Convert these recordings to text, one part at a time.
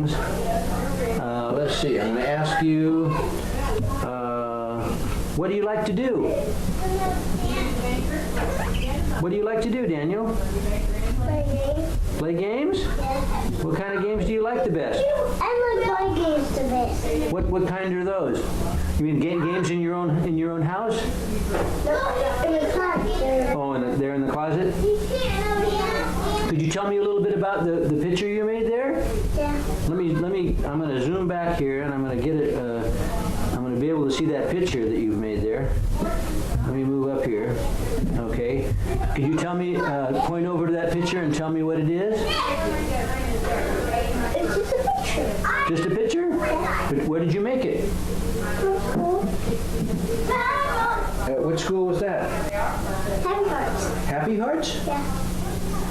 things. Let's see, I'm going to ask you, what do you like to do? What do you like to do, Daniel? Play games. Play games? Yes. What kind of games do you like the best? I like play games the best. What kind are those? You mean games in your own house? No, in the closet. Oh, they're in the closet? Could you tell me a little bit about the picture you made there? Yeah. I'm going to zoom back here and I'm going to get it, I'm going to be able to see that picture that you've made there. Let me move up here. Okay. Could you tell me, point over to that picture and tell me what it is? It's just a picture. Just a picture? But where did you make it? What school was that? Happy Hearts. Happy Hearts? Yeah.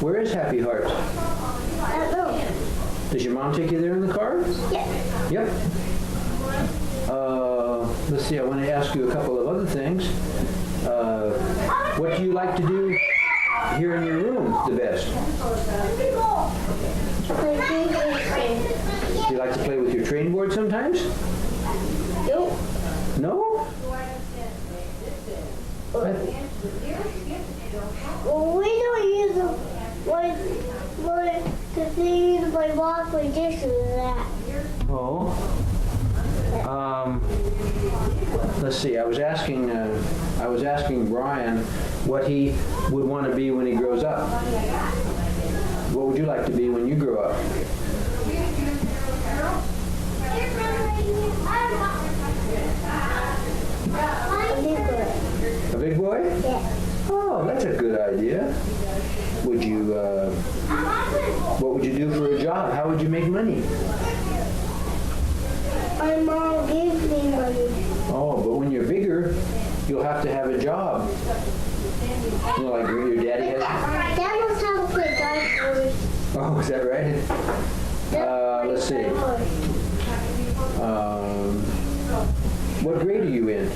Where is Happy Hearts? I don't know. Does your mom take you there in the car? Yeah. Yep. Let's see, I want to ask you a couple of other things. What do you like to do here in your room the best? Play games. Do you like to play with your train board sometimes? Nope. No? Well, we don't use them because they use my wash my dishes and that. Oh. Let's see, I was asking Brian what he would want to be when he grows up. What would you like to be when you grow up? A big boy? Yeah. Oh, that's a good idea. Would you, what would you do for a job? How would you make money? My mom gives me money. Oh, but when you're bigger, you'll have to have a job. You know, like your daddy has. Dad knows how to play dinosaurs. Oh, is that right? Let's see. What grade are you in?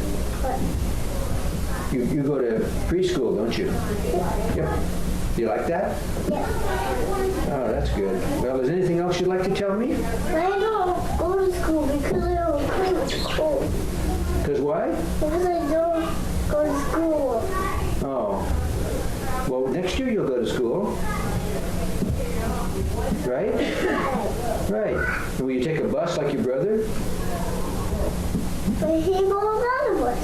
You go to preschool, don't you? Yep. Do you like that? Yeah. Oh, that's good. Well, is there anything else you'd like to tell me? I don't go to school because I don't go to school. Because why? Because I don't go to school. Oh. Well, next year you'll go to school. Right? Right. And will you take a bus like your brother? But he goes on a bus.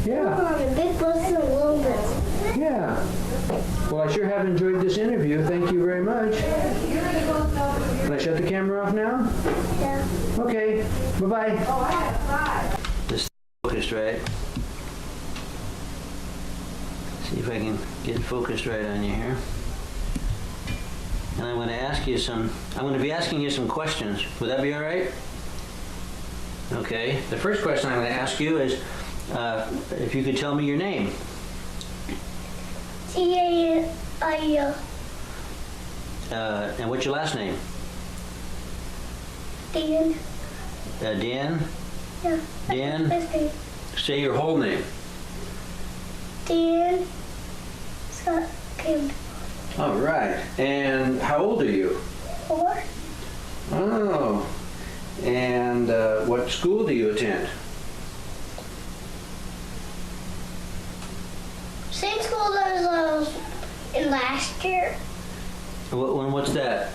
Yeah. On a big bus and a little bus. Yeah. Well, I sure have enjoyed this interview. Thank you very much. Can I shut the camera off now? Yeah. Okay. Bye-bye. This is focused right. See if I can get focused right on you here. And I'm going to be asking you some questions. Would that be all right? Okay. The first question I'm going to ask you is, if you could tell me your name. T-A-I-O. And what's your last name? Dan. Dan? Yeah. Dan? That's me. Say your whole name. Dan. Scott Kim. All right. And how old are you? 4. Oh. And what school do you attend? Same school that I was in last year. What's that?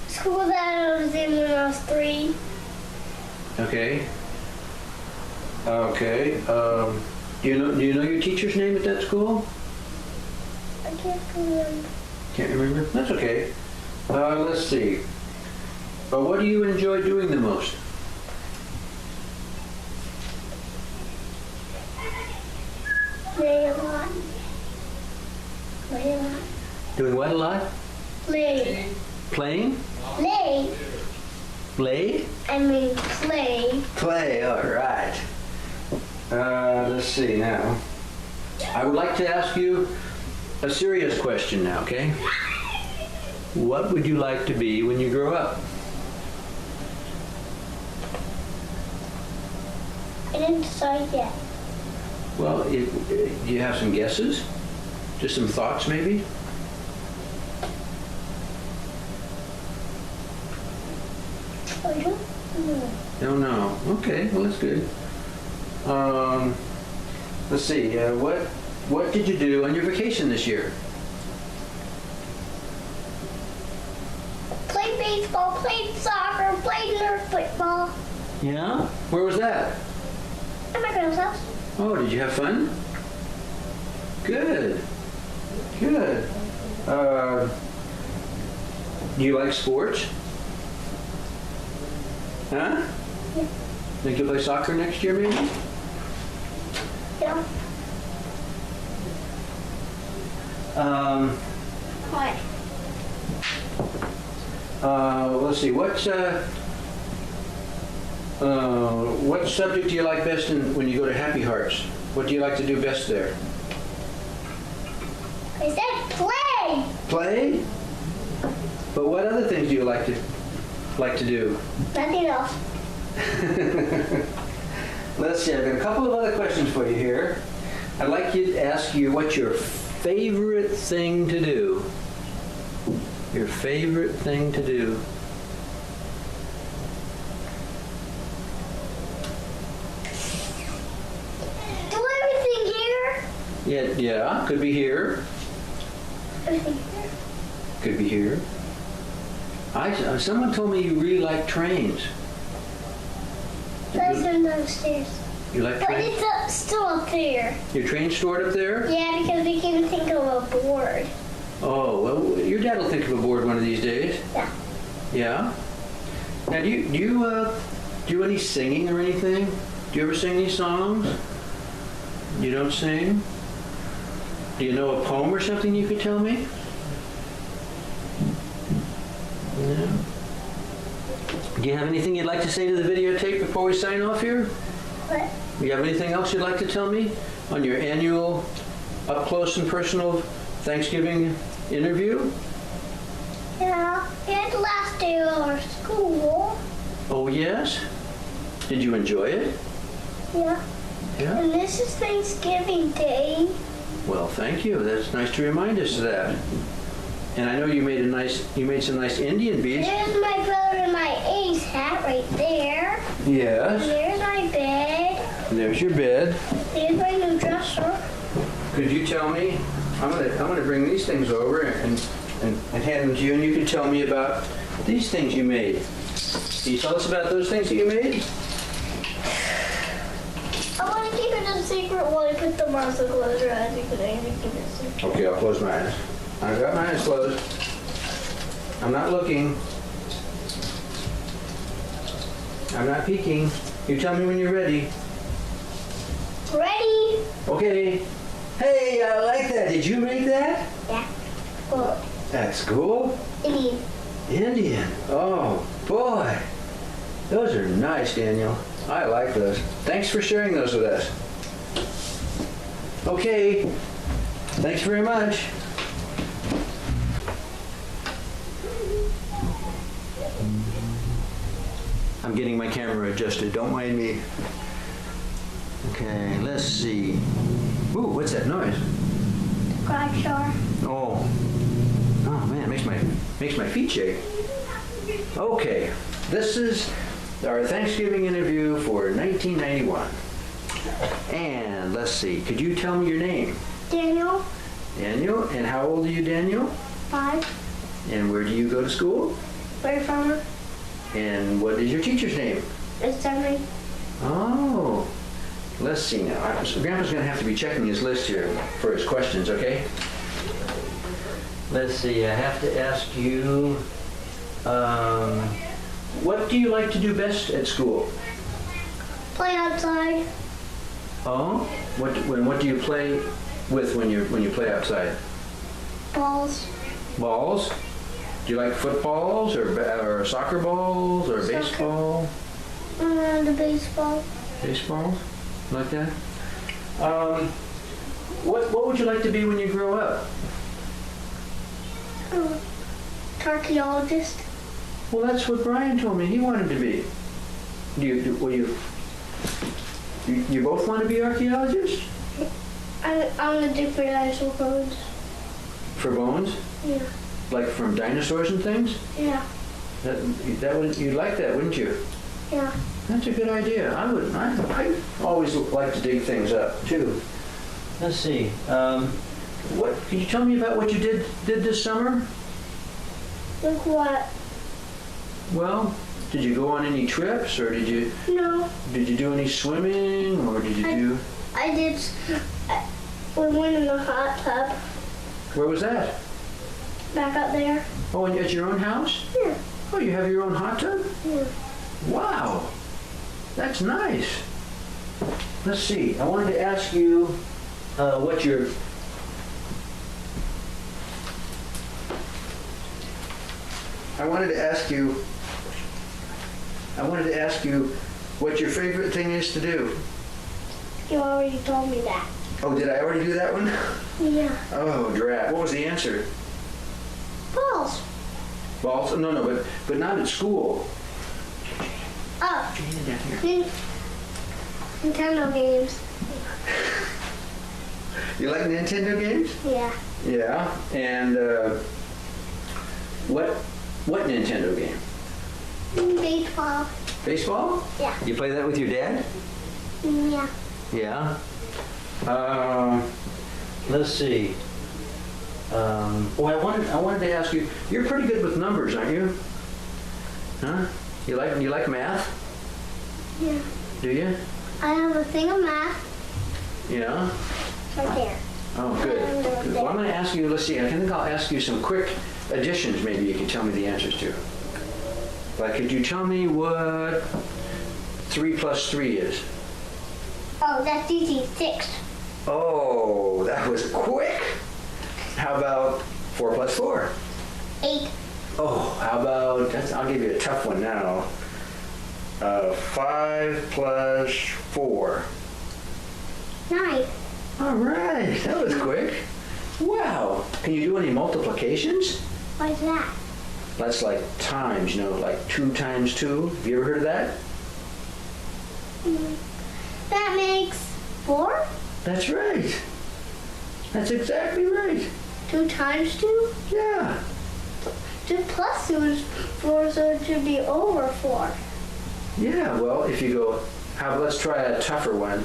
School that I was in when I was 3. Okay. Okay. Do you know your teacher's name at that school? I can't remember. Can't remember? That's okay. Let's see. What do you enjoy doing the most? Play a lot. Play a lot. Doing what a lot? Play. Playing? Play. Play? I mean play. Play, all right. Let's see now. I would like to ask you a serious question now, okay? What would you like to be when you grow up? I didn't decide yet. Well, do you have some guesses? Just some thoughts, maybe? I don't know. Don't know. Okay, well that's good. Let's see. What did you do on your vacation this year? Played baseball, played soccer, played Nerf football. Yeah. Where was that? At my grandma's house. Oh, did you have fun? Good. Good. Do you like sports? Huh? Yeah. Think you'll play soccer next year, maybe? Yeah. What? Let's see. What subject do you like best when you go to Happy Hearts? What do you like to do best there? I said play. Play? But what other things do you like to do? Nothing else. Let's see. I've got a couple of other questions for you here. I'd like to ask you what's your favorite thing to do? Your favorite thing to do? Do everything here. Yeah. Could be here. Everything here. Could be here. Someone told me you really like trains. That's in downstairs. You like But trains? it's still up there. Your train stored up there? Yeah, because we can't think of a board. Oh, well, your dad will think of a board one of these days. Yeah. Yeah? Now, do you do any singing or anything? Do you ever sing any songs? You don't sing? Do you know a poem or something you could tell me? No? Do you have anything you'd like to say to the videotape before we sign off here? What? Do you have anything else you'd like to tell me on your annual up close and personal Thanksgiving interview? Yeah. It's the last day of our school. Oh, yes? Did you enjoy it? Yeah. Yeah? And this is Thanksgiving Day. Well, thank you. That's nice to remind us of that. And I know you made some nice Indian beads. There's my brother and my Ace hat right there. Yes. There's my bed. There's your bed. There's my new dresser. Could you tell me? I'm gonna bring these things over and hand them to you, and you can tell me about these things you made. Can you tell us about those things that you made? I want to keep it a secret while I put them on so close your eyes because I need to keep it a secret. Okay, I'll close my eyes. I've got my eyes closed. I'm not looking. I'm not peeking. You tell me when you're ready. Ready? Okay. Hey, I like that. Did you make that? Yeah. Well, That's cool. Indian. Indian. Oh, boy. Those are nice, Daniel. I like those. Thanks for sharing those with us. Okay. Thanks very much. I'm getting my camera adjusted. Don't mind me. Okay, let's see. Ooh, what's that noise? Garage door. Oh. Oh man, makes my feet shake. Okay, this is our Thanksgiving interview for 1991. And let's see, could you tell me your name? Daniel. Daniel, and how old are you, Daniel? 5. And where do you go to school? Bird farmer. And what is your teacher's name? It's Henry. Oh, let's see now. Grandpa's gonna have to be checking his list here for his questions, okay? Let's see, I have to ask you, what do you like to do best at school? Play outside. Oh, what do you play with when you play outside? Balls. Balls? Do you like footballs or soccer balls or Soccer. baseball? The baseball. Baseball? Like that? What would you like to be when you grow up? Archaeologist. Well, that's what Brian told me he wanted to be. You both want to be archaeologists? I'm gonna do for dinosaur bones. For bones? Yeah. Like from dinosaurs and things? Yeah. That would, you'd like that, wouldn't you? Yeah. That's a good idea. I always like to dig things up too. Let's see. What can you tell me about what you did this summer? Look what? Well, did you go on any trips, or did you No. do any swimming, or did you do? I did. We went in the hot tub Where was that? back up there. Oh, at your own house? Yeah. Oh, you have your own hot tub? Yeah. Wow, that's nice. Let's see. I wanted to ask you what your I wanted to ask you what your favorite thing is to do. You already told me that. Oh, did I already do that one? Yeah. Oh, drat. What was the answer? Balls. Balls? No, but not at school. Oh. Down here. Nintendo games. You like Nintendo games? Yeah. Yeah. And what Nintendo game? Baseball. Baseball? Yeah. You play that with your dad? Yeah. Yeah. Let's see. Oh, I wanted to ask you. You're pretty good with numbers, aren't you? Huh? You like math? Yeah. Do you? I have a thing of math Yeah. right there. Oh, good. Good. Well, I'm going to ask you. Let's see. I think I'll ask you some quick additions. Maybe you can tell me the answers to. Like, could you tell me what 3 plus 3 is? Oh, that's easy. 6. Oh, that was quick. How about 4 plus 4? 8. Oh, how about, I'll give you a tough one now. 5 plus 4. 9. All right, that was quick. Wow. Can you do any multiplications? What's that? That's like times, like 2 times 2. Have you ever heard of that? That makes 4? That's right. That's exactly right. 2 times 2? Yeah. 2 plus 2 is 4, so it should be over 4. Yeah, well, if you go, let's try a tougher one.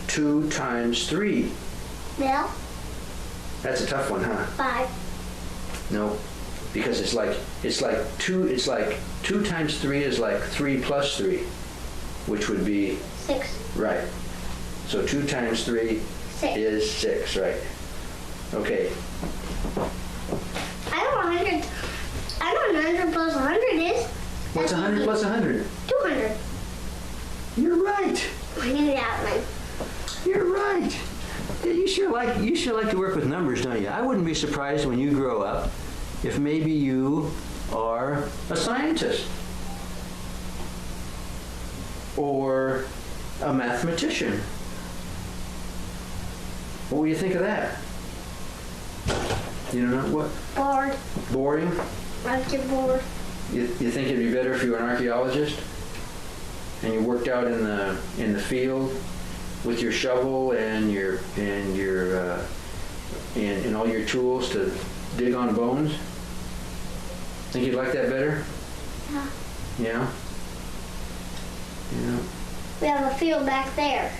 2 times 3. Well, That's a tough one, huh? 5. No, because it's like 2 times 3 is like 3 plus 3, which would be 6. right. So 2 times 3 6. is 6, right? Okay. I know 100. I know 100 plus 100 is. What's 100 plus 100? 200. You're right. I knew that one. You're right. Yeah, you sure like to work with numbers, don't you? I wouldn't be surprised when you grow up if maybe you are a scientist or a mathematician. What do you think of that? You don't know what? Bored. Boring? I get bored. You think it'd be better if you were an archaeologist and you worked out in the field with your shovel and all your tools to dig on bones? Think you'd like that better? Yeah. Yeah. Yeah. We have a field back there.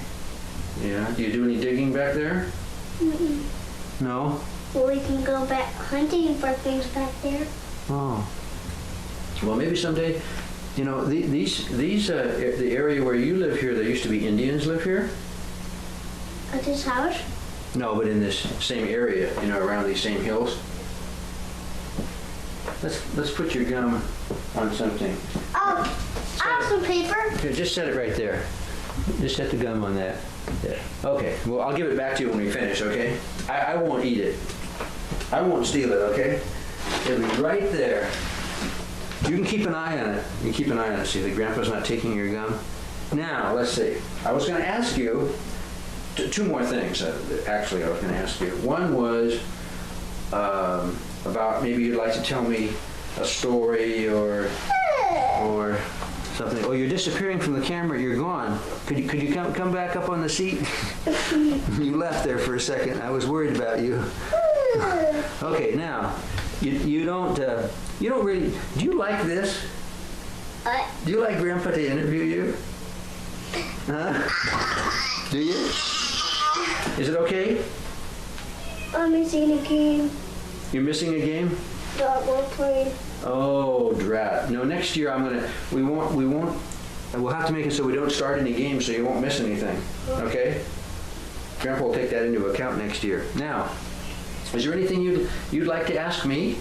Yeah. Do you do any digging back there? Mm-mm. No. Well, we can go back hunting for things back there. Oh. Well, maybe someday. You know, the area where you live here, there used to be Indians live here. At this house? No, but in this same area, around these same hills. Let's put your gum on something. Oh, I have some paper. Here, just set it right there. Just set the gum on that. There. Okay. Well, I'll give it back to you when we finish. Okay? I won't eat it. I won't steal it. Okay? It'll be right there. You can keep an eye on it. You can keep an eye on it. See that Grandpa's not taking your gum. Now, let's see. I was going to ask you 2 more things. Actually, I was going to ask you. One was about maybe you'd like to tell me a story or something. Oh, you're disappearing from the camera. You're gone. Could you come back up on the seat? You left there for a second. I was worried about you. Okay, now You don't really, do you like this? Do you like Grandpa to interview you? Huh? Do you? Is it okay? I'm missing a game. You're missing a game? Not one playing. Oh, drat. No, next year we'll have to make it so we don't start any games so you won't miss anything, okay? Grandpa will take that into account next year. Now, is there anything you'd like to ask me?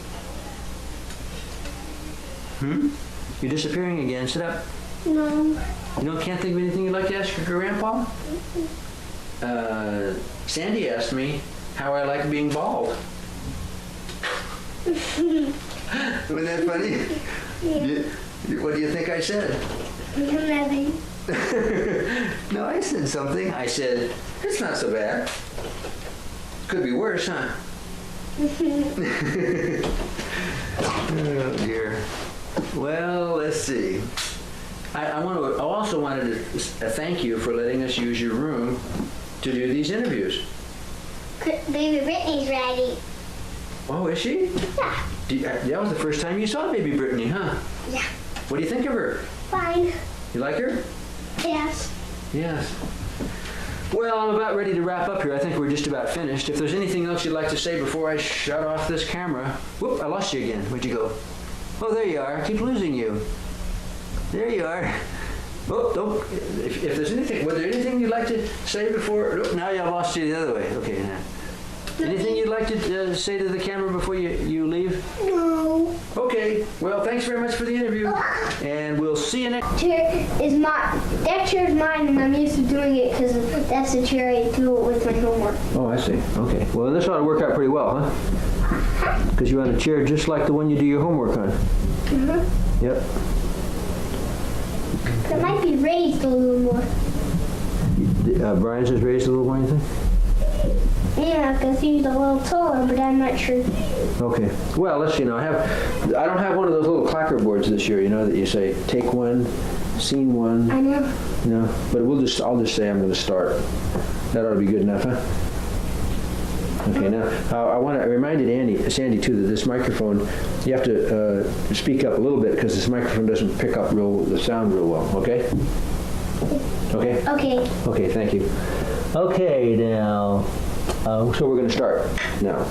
You're disappearing again. Sit up. No. Can't think of anything you'd like to ask your grandpa? Sandy asked me how I like being bald. Wasn't that funny? What do you think I said? Nothing. No, I said something. I said, it's not so bad. Could be worse, huh? Oh, dear. Well, let's see. I also wanted to thank you for letting us use your room to do these interviews. Baby Brittany's ready. Oh, is she? Yeah. That was the first time you saw baby Brittany, huh? Yeah. What do you think of her? Fine. You like her? Yes. Yes. Well, I'm about ready to wrap up here. I think we're just about finished. If there's anything else you'd like to say before I shut off this camera. Whoop, I lost you again. Where'd you go? Oh, there you are. I keep losing you. There you are. Oh, don't. If there's anything, was there anything you'd like to say before? Oh, now I lost you the other way. Okay, now. Anything you'd like to say to the camera before you leave? No. Okay. Well, thanks very much for the interview. And we'll see you next. That chair is mine, and I'm used to doing it because that's the chair I do with my homework. Oh, I see. Okay. Well, this ought to work out pretty well, huh? Because you're on a chair just like the one you do your homework on. Mm-hmm. Yep. It might be raised a little more. Brian's is raised a little more, you think? Yeah, because he's a little taller, but I'm not sure. Okay. Well, let's see now. I don't have one of those little clacker boards this year, that you say, take one, scene one. I know. But I'll just say I'm going to start. That ought to be good enough, huh? Okay, now, I reminded Sandy too, that this microphone, you have to speak up a little bit because this microphone doesn't pick up the sound real well, okay? Okay? Okay. Okay, thank you. Okay, now, so we're going to start now.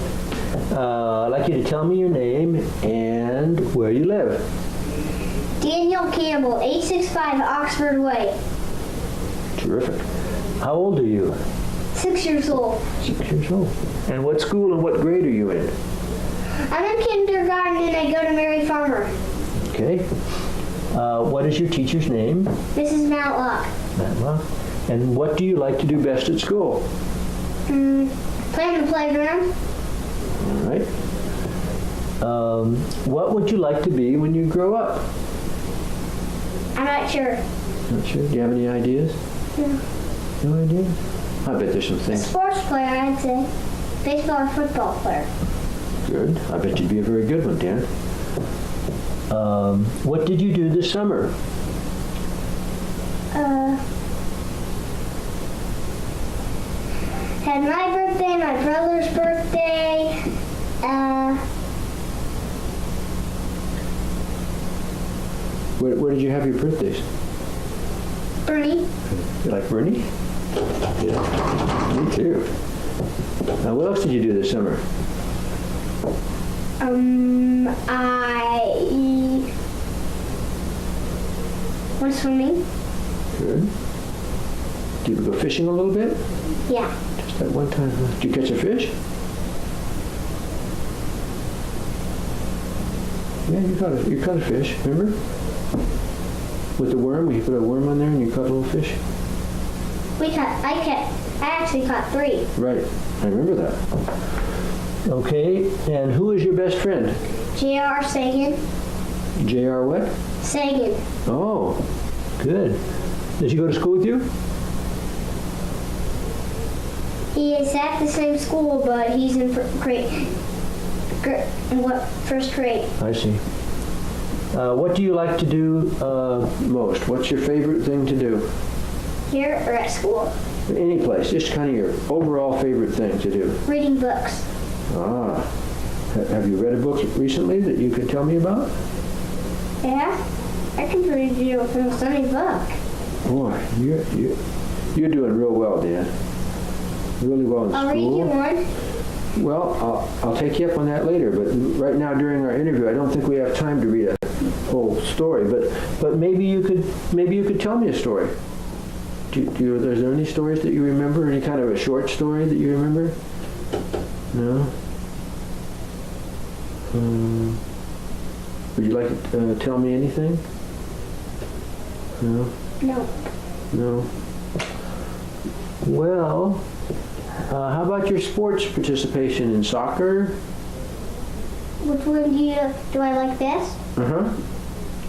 I'd like you to tell me your name and where you live. Daniel Campbell, 865 Oxford Way. Terrific. How old are you? 6 years old. 6 years old. And what school and what grade are you in? I'm in kindergarten and I go to Mary Farmer. Okay. What is your teacher's name? Mrs. Matlock. Matlock. And what do you like to do best at school? Play in the playground. All right. What would you like to be when you grow up? I'm not sure. Not sure. Do you have any ideas? No. No idea? I bet there's some things. Sports player, I'd say. Baseball or football player. Good. I bet you'd be a very good one, Dan. What did you do this summer? Had my birthday, my brother's birthday. Where did you have your birthdays? Bernie. You like Bernie? Yeah. Me too. Now, what else did you do this summer? I went swimming. Good. Did you go fishing a little bit? Yeah. Just that one time. Did you catch a fish? Yeah, you caught a fish, remember? With the worm, you put a worm on there and you caught a little fish? I actually caught 3. Right, I remember that. Okay, and who is your best friend? J.R. Sagan. J.R. what? Sagan. Oh, good. Does he go to school with you? He is at the same school, but he's in first grade. I see. What do you like to do most? What's your favorite thing to do? Here or at school? Any place, just kind of your overall favorite thing to do. Reading books. Ah, Have you read a book recently that you could tell me about? Yeah, I can read you from a sunny book. Boy, you're doing real well, Dan. Really well in I'll read you school. one. Well, I'll take you up on that later, but right now during our interview, I don't think we have time to read a whole story. But maybe you could tell me a story. Is there any stories that you remember? Any kind of a short story that you remember? No. Would you like to tell me anything? No. No. No. Well, how about your sports participation in soccer? Which one do I like best? Uh-huh.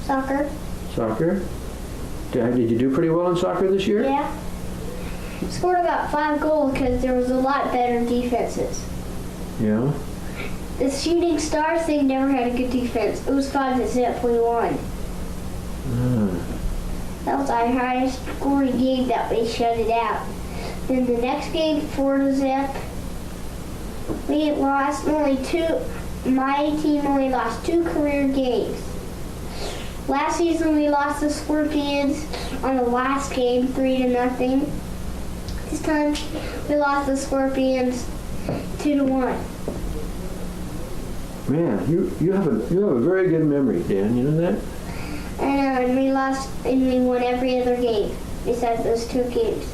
Soccer. Soccer. Did you do pretty well in soccer this year? Yeah. Scored about 5 goals because there was a lot better defenses. Yeah. The Shooting Stars thing never had a good defense. It was 5-0. We won. That was our highest scoring game that we shut it out. Then the next game, 4-0, we lost my team only lost 2 career games. Last season we lost the Scorpions on the last game, 3-0. This time we lost the Scorpions 2-1. Man, you have a very good memory, Dan. You know that? And we lost and we won every other game besides those 2 games.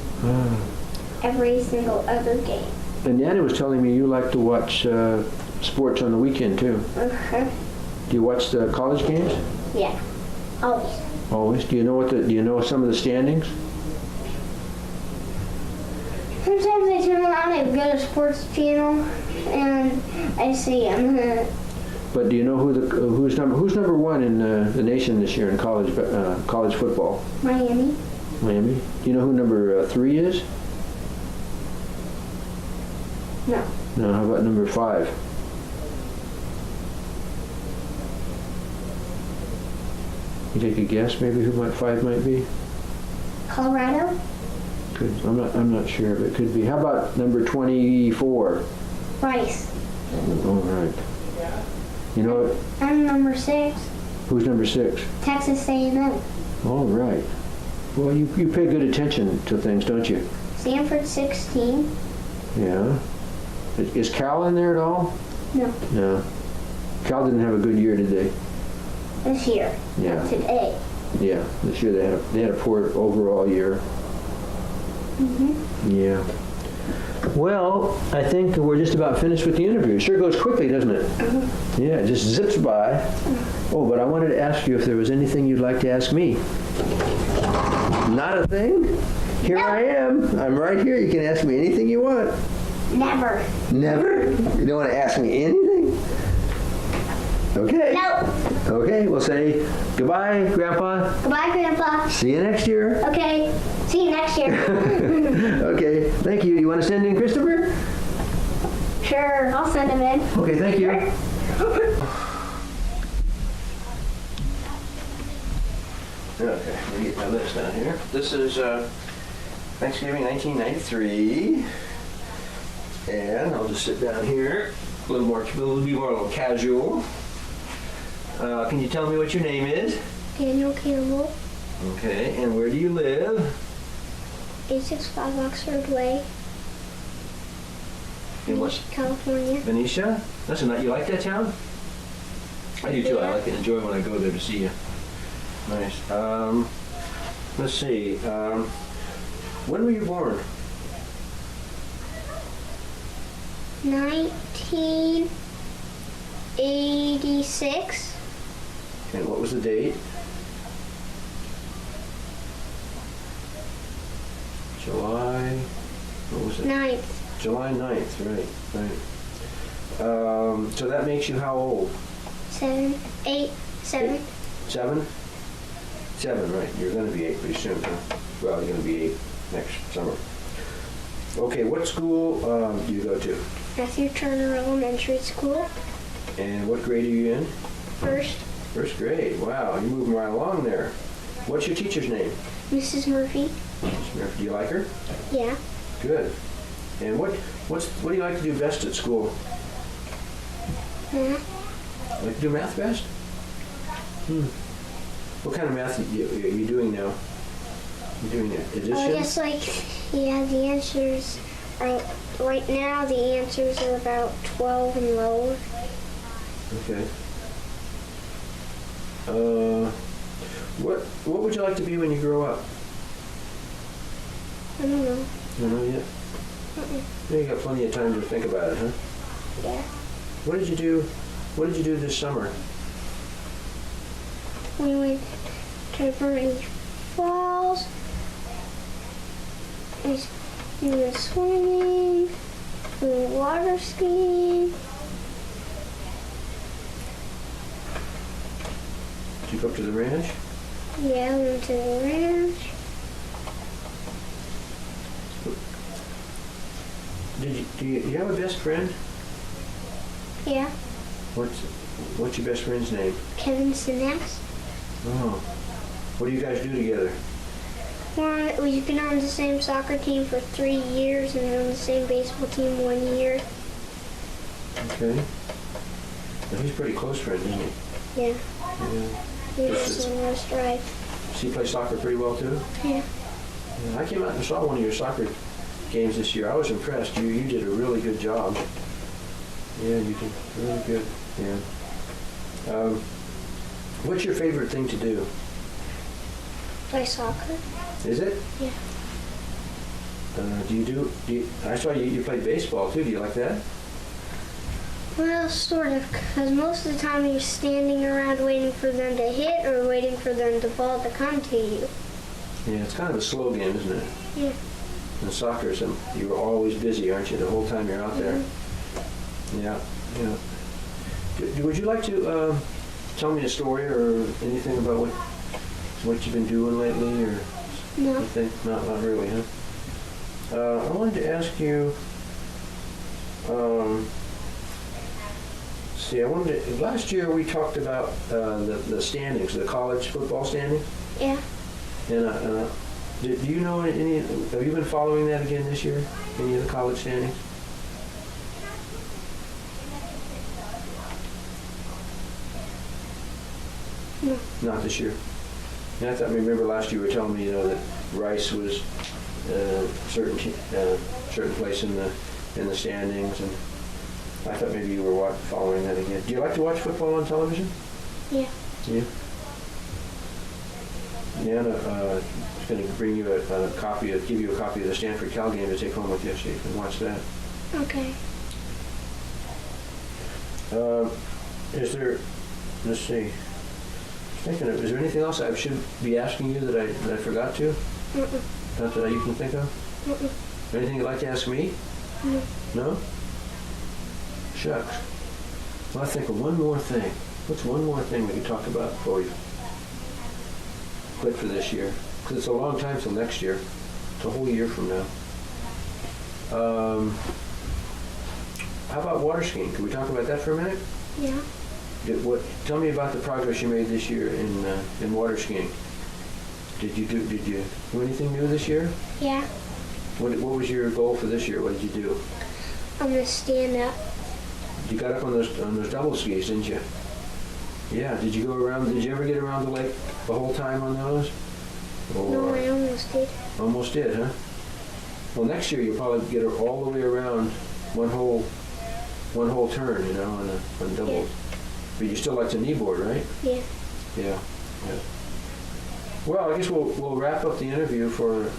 Every single other game. And Nana was telling me you like to watch sports on the weekend too. Uh-huh. Do you watch the college games? Yeah. Always. Always. Do you know some of the standings? Sometimes I turn around and go to sports channel and I see them. But do you know who's number 1 in the nation this year in college football? Miami. Miami. Do you know who number 3 is? No. No. How about number 5? You take a guess, maybe who 5 might be? Colorado. I'm not sure, but it could be. How about number 24? Rice. All right. You know what? I'm number 6. Who's number 6? Texas A&M. All right. Well, you pay good attention to things, don't you? Stanford 16. Yeah. Is Cal in there at all? No. No. Cal didn't have a good year, did they? This year. Yeah. Not today. Yeah. This year they had a poor overall year. Yeah. Well, I think we're just about finished with the interview. It sure goes quickly, doesn't it? Yeah, it just zips by. Oh, but I wanted to ask you if there was anything you'd like to ask me. Not a thing? Here I am. I'm right here. You can ask me anything you want. Never. Never? You don't want to ask me anything? Okay. No. Okay, we'll say goodbye, Grandpa. Goodbye, Grandpa. See you next year. Okay. See you next year. Okay, thank you. You want to send in Christopher? Sure. I'll send him in. Okay, thank you. Okay, let me get my list down here. This is Thanksgiving 1993. And I'll just sit down here. A little casual. Can you tell me what your name is? Daniel Campbell. Okay, and where do you live? 865 Oxford Way. In what? California. Benicia? Listen, you like that town? I do too. I like it. Enjoy when I go there to see you. Nice. Let's see. When were you born? 1986. And what was the date? July. What was it? 9th. July 9th. Right. So that makes you how old? 7. 8. 7. 7? 7, right. You're going to be 8 pretty soon, huh? Well, you're going to be 8 next summer. Okay, what school do you go to? Matthew Turner Elementary School. And what grade are you in? First. First grade. Wow, you're moving right along there. What's your teacher's name? Mrs. Murphy. Mrs. Murphy. Do you like her? Yeah. Good. And what do you like to do best at school? Yeah. Like to do math best? What kind of math are you doing now? You doing addition? I guess the answers are, right now the answers are about 12 and lower. Okay. What would you like to be when you grow up? I don't know. You don't know yet? Yeah, you got plenty of time to think about it, huh? Yeah. What did you do this summer? We went to Bernie Falls. We went swimming. We went water skiing. Did you go up to the ranch? Yeah, we went to the ranch. Do you have a best friend? Yeah. What's your best friend's name? Kevin Sinnes. Oh. What do you guys do together? We've been on the same soccer team for 3 years and on the same baseball team 1 year. Okay. Well, he's a pretty close friend, isn't he? Yeah. Yeah. We have similar stripe. Does he play soccer pretty well too? Yeah. Yeah, I came out and saw one of your soccer games this year. I was impressed. You did a really good job. Yeah, you did really good. Yeah. What's your favorite thing to do? Play soccer. Is it? Yeah. I saw you played baseball too. Do you like that? Well, sort of, because most of the time you're standing around waiting for them to hit or waiting for the ball to come to you. Yeah, it's kind of a slow game, isn't it? Yeah. In soccer, you're always busy, aren't you, the whole time you're out there? Yeah, yeah. Would you like to tell me a story or anything about what you've been doing lately, or No. anything? Not really, huh? I wanted to ask you. Last year we talked about the standings, the college football standings, Yeah. and do you know any? Have you been following that again this year? Any of the college standings? No. Not this year. And I remember last year you were telling me, that Rice was certain place in the standings, and I thought maybe you were following that again. Do you like to watch football on television? Yeah. Yeah. Nana is going to bring you give you a copy of the Stanford Cal game to take home with you, so you can watch that. Okay. Let's see. Is there anything else I should be asking you that I forgot to? Not that you can think of? Anything you'd like to ask me? No. No? Shucks. Well, I think of one more thing. What's one more thing we could talk about before we quit for this year? Because it's a long time till next year. It's a whole year from now. How about water skiing? Can we talk about that for a minute? Yeah. Tell me about the progress you made this year in water skiing. Did you do anything new this year? Yeah. What was your goal for this year? What did you do? I'm gonna stand up. You got up on those double skis, didn't you? Yeah. Did you ever get around the lake the whole time on those? No, I almost did. Almost did, huh? Well, next year you'll probably get all the way around one whole turn, on doubles. Yeah. But you still like to kneeboard, right? Yeah. Yeah. Well, I guess we'll wrap up the interview for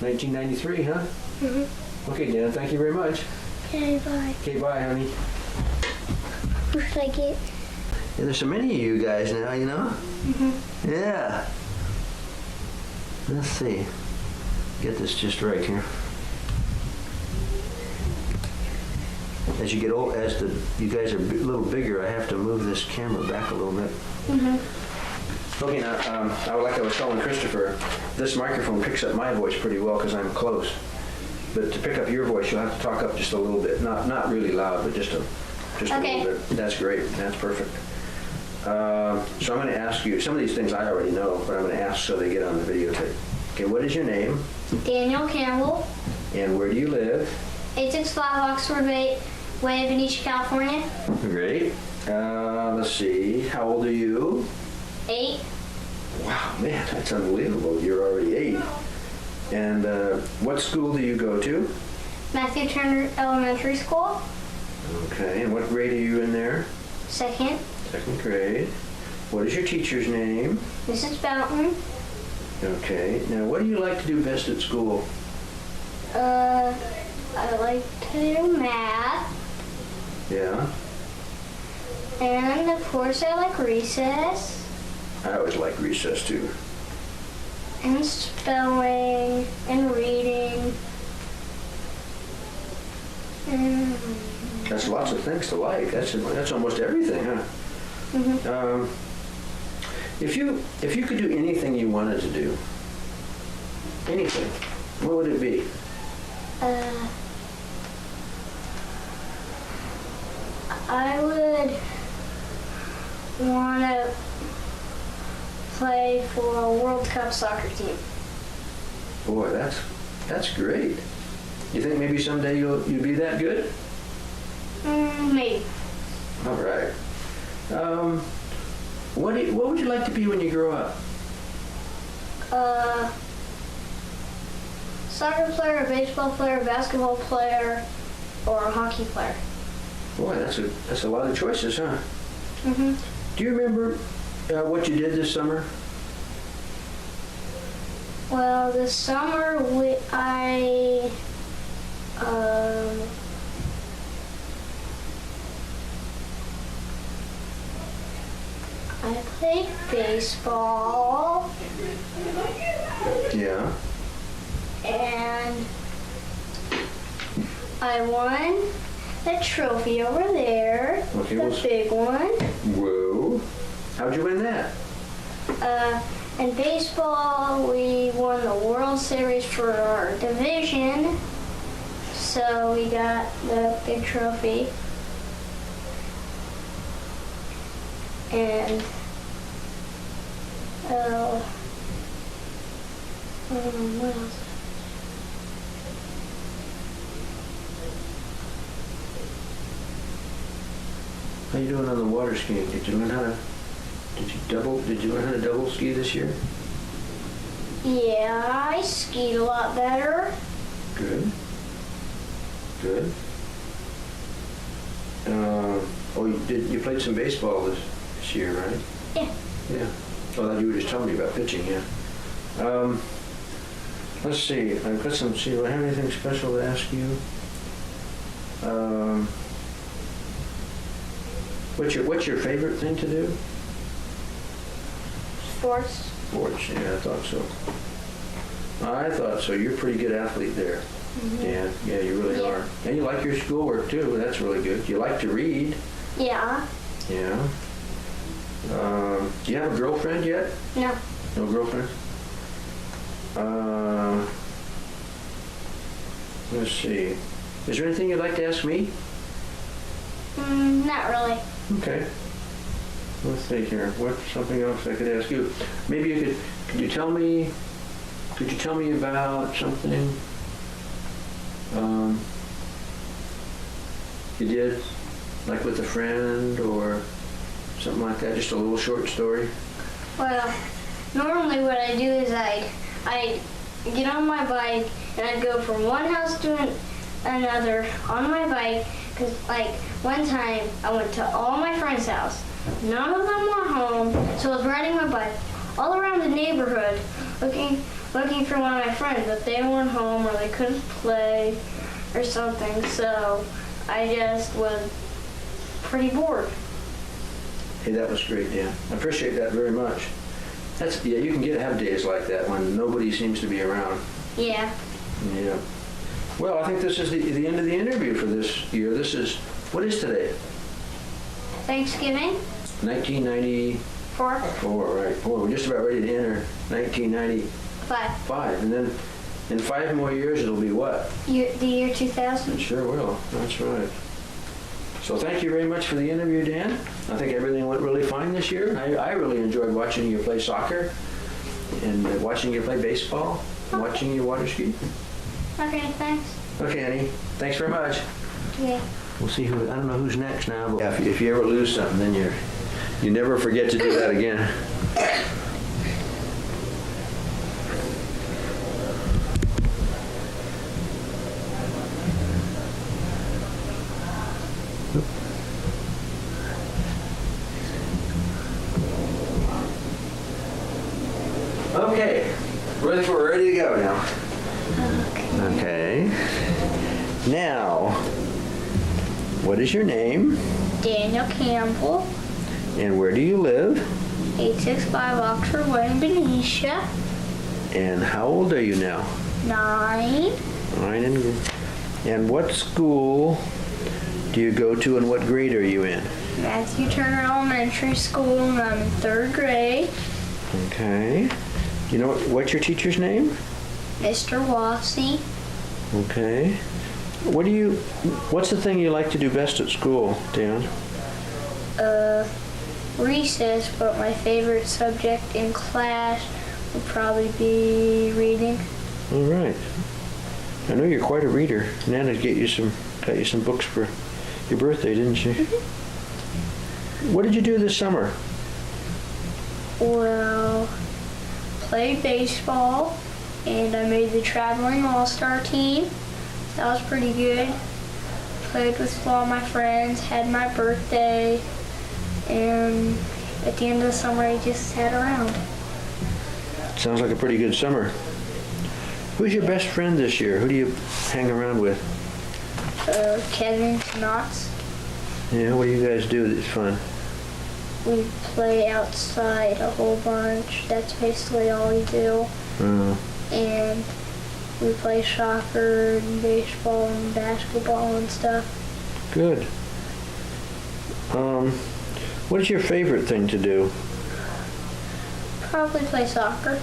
1993, huh? Mm-hmm. Okay, Dan, thank you very much. Okay, bye. Okay, bye, honey. What should I get? Yeah, there's so many of you guys now, Mm-hmm. Yeah. Let's see. Get this just right here. As you get old, you guys are a little bigger, I have to move this camera back a little bit. Mm-hmm. Okay, now, like I was telling Christopher, this microphone picks up my voice pretty well because I'm close. But to pick up your voice, you'll have to talk up just a little bit. Not really loud, but just a little bit. That's great. That's perfect. So I'm going to ask you, some of these things I already know, but I'm going to ask so they get on the videotape. Okay, what is your name? Daniel Campbell. And where do you live? 865 Oxford Way, Way of Benicia, California. Great. Let's see. How old are you? 8. Wow, man, that's unbelievable. You're already 8. And what school do you go to? Matthew Turner Elementary School. Okay. And what grade are you in there? 2nd. 2nd grade. What is your teacher's name? Mrs. Fountain. Okay. Now, what do you like to do best at school? I like to do math. Yeah. And of course I like recess. I always like recess too. And spelling. And reading. And, That's lots of things to like. That's almost everything, huh? mhm. If you could do anything you wanted to do, anything, what would it be? I would want to play for a World Cup soccer team. Boy, that's great. You think maybe someday you'll be that good? Maybe. All right. What would you like to be when you grow up? Soccer player, a baseball player, a basketball player, or a hockey player. Boy, that's a lot of choices, huh? Mhm. Do you remember what you did this summer? Well, this summer I played baseball Yeah. and I won a trophy over there, Okay, the well, big one. whoa. How'd you win that? In baseball, we won the World Series for our division, so we got the big trophy. And what else? How you doing on the water skiing? Did you learn how to double ski this year? Yeah, I skied a lot better. Good. Good. You played some baseball this year, right? Yeah. Yeah. Oh, you were just telling me about pitching, yeah. Let's see. I've got some. See, do I have anything special to ask you? What's your favorite thing to do? Sports. Sports. Yeah, I thought so. I thought so. You're a pretty good athlete there. Yeah, you really Yeah. are. And you like your schoolwork too. That's really good. You like to read. Yeah. Yeah. Do you have a girlfriend yet? No. No girlfriend? Let's see. Is there anything you'd like to ask me? Not really. Okay. Let's see here. What's something else I could ask you? Maybe could you tell me about something you did, like with a friend or something like that? Just a little short story? Well, normally what I do is I'd get on my bike and I'd go from one house to another on my bike. Because, like, one time I went to all my friends' house. None of them were home, so I was riding my bike all around the neighborhood looking for one of my friends, but they weren't home or they couldn't play or something, so I just was pretty bored. Hey, that was great, Dan. I appreciate that very much. You can have days like that when nobody seems to be around. Yeah. Yeah. Well, I think this is the end of the interview for this year. What is today? Thanksgiving? 1994, 4. right. Boy, we're just about ready to enter 1995. 5. And then in 5 more years, it'll be what? The year 2000. It sure will. That's right. So thank you very much for the interview, Dan. I think everything went really fine this year. I really enjoyed watching you play soccer and watching you play baseball, and watching you water ski. Okay, thanks. Okay, Annie. Thanks very much. Okay. We'll see who, I don't know who's next now, but Yeah, if you ever lose something, then you never forget to do that again. Okay, we're ready to go now. Okay. Now, what is your name Daniel Campbell, and where do you live? 865 Oxford Way in Benicia, And how old are you now? 9. 9 and what school do you go to and what grade are you in? Matthew Turner Elementary School, and I'm in 3rd grade. Okay. You know what's your teacher's name? Mr. Wassey. Okay. What's the thing you like to do best at school, Dan? Recess, but my favorite subject in class would probably be reading. All right. I know you're quite a reader. Nana got you some books for your birthday, didn't she? Mm-hmm. What did you do this summer? Well, played baseball, and I made the traveling all-star team. That was pretty good. Played with all my friends, had my birthday, and at the end of the summer I just sat around. Sounds like a pretty good summer. Who's your best friend this year? Who do you hang around with? Kevin Knotts. Yeah, what do you guys do that's fun? We play outside a whole bunch. That's basically all we do. And we play soccer and baseball and basketball and stuff. Good. What is your favorite thing to do? Probably play soccer.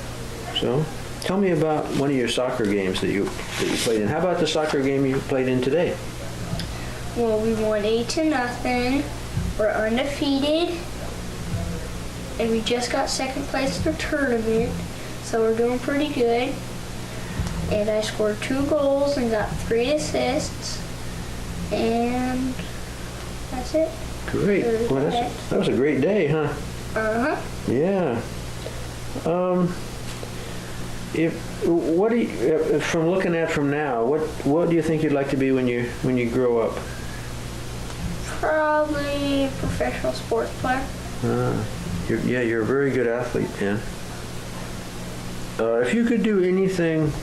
So, tell me about one of your soccer games that you played in. How about the soccer game you played in today? Well, we won 8-0. We're undefeated. And we just got second place in the tournament. So we're doing pretty good. And I scored 2 goals and got 3 assists. And that's it. Great. Well, that was a great day, huh? Uh-huh. Yeah. From looking at from now, what do you think you'd like to be when you grow up? Probably a professional sports player. You're a very good athlete, Dan. If you could do anything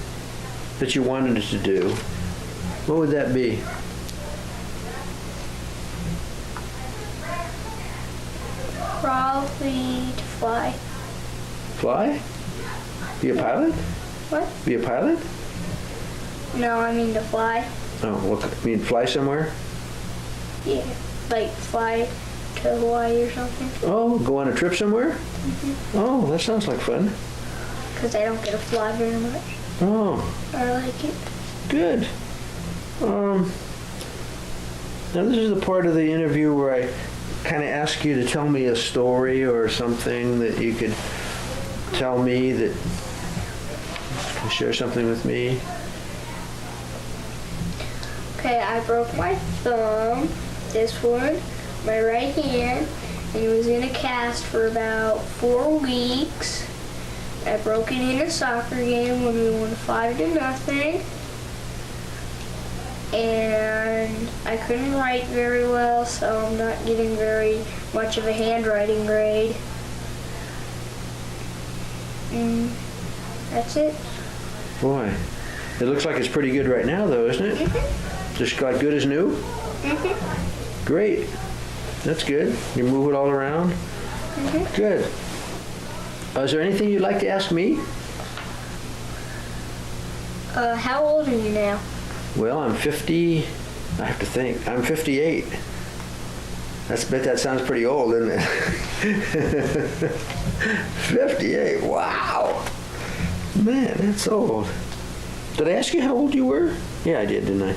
that you wanted to do, what would that be? Probably to fly. Fly? Be a pilot? What? Be a pilot? No, I mean to fly. Oh, well, I mean fly somewhere? Yeah, like fly to Hawaii or something. Oh, go on a trip somewhere? Oh, that sounds like fun. Because I don't get to fly very much. Oh, I like it. good. Now this is the part of the interview where I kind of ask you to tell me a story or something that you could tell me that share something with me. Okay, I broke my thumb, this one, my right hand, and it was in a cast for about 4 weeks. I broke it in a soccer game when we won 5-0. And I couldn't write very well, so I'm not getting very much of a handwriting grade. And that's it. Boy, it looks like it's pretty good right now though, isn't it? Just like good as new? Great. That's good. You move it all around? Good. Is there anything you'd like to ask me? How old are you now? Well, I'm 50. I have to think. I'm 58. Bet that sounds pretty old, doesn't it? 58. Wow. Man, that's old. Did I ask you how old you were? Yeah, I did, didn't I?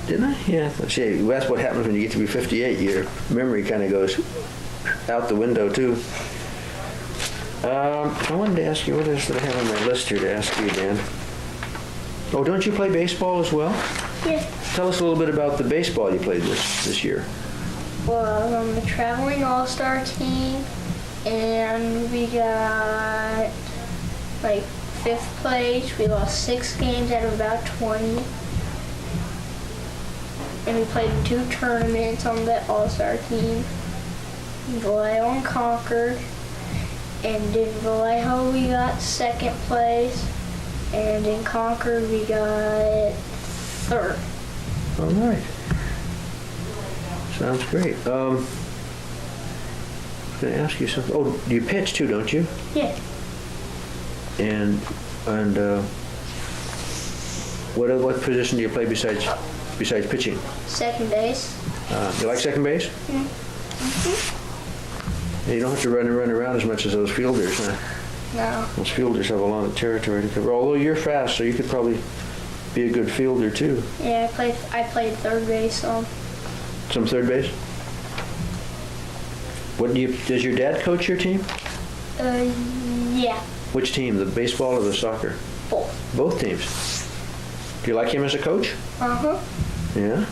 Didn't I? Yeah. See, that's what happens when you get to be 58. Your memory kind of goes out the window, too. I wanted to ask you, what else did I have on my list here to ask you, Dan? Oh, don't you play baseball as well? Yeah. Tell us a little bit about the baseball you played this year. Well, I'm the traveling all-star team, and we got like 5th place. We lost 6 games out of about 20. And we played in 2 tournaments on the all-star team. Vallejo and Concord. And in Vallejo we got 2nd place. And in Concord we got 3rd. All right. Sounds great. I was going to ask you something. Oh, you pitch too, don't you? Yeah. And what position do you play besides pitching? Second base. You like second base? Mm-hmm. Yeah, you don't have to run around as much as those fielders, huh? No. Those fielders have a lot of territory to cover. Although you're fast, so you could probably be a good fielder too. Yeah, I played third base. Some third base? Does your dad coach your team? Yeah. Which team, the baseball or the soccer? Both. Both teams. Do you like him as a coach? Uh-huh. Yeah.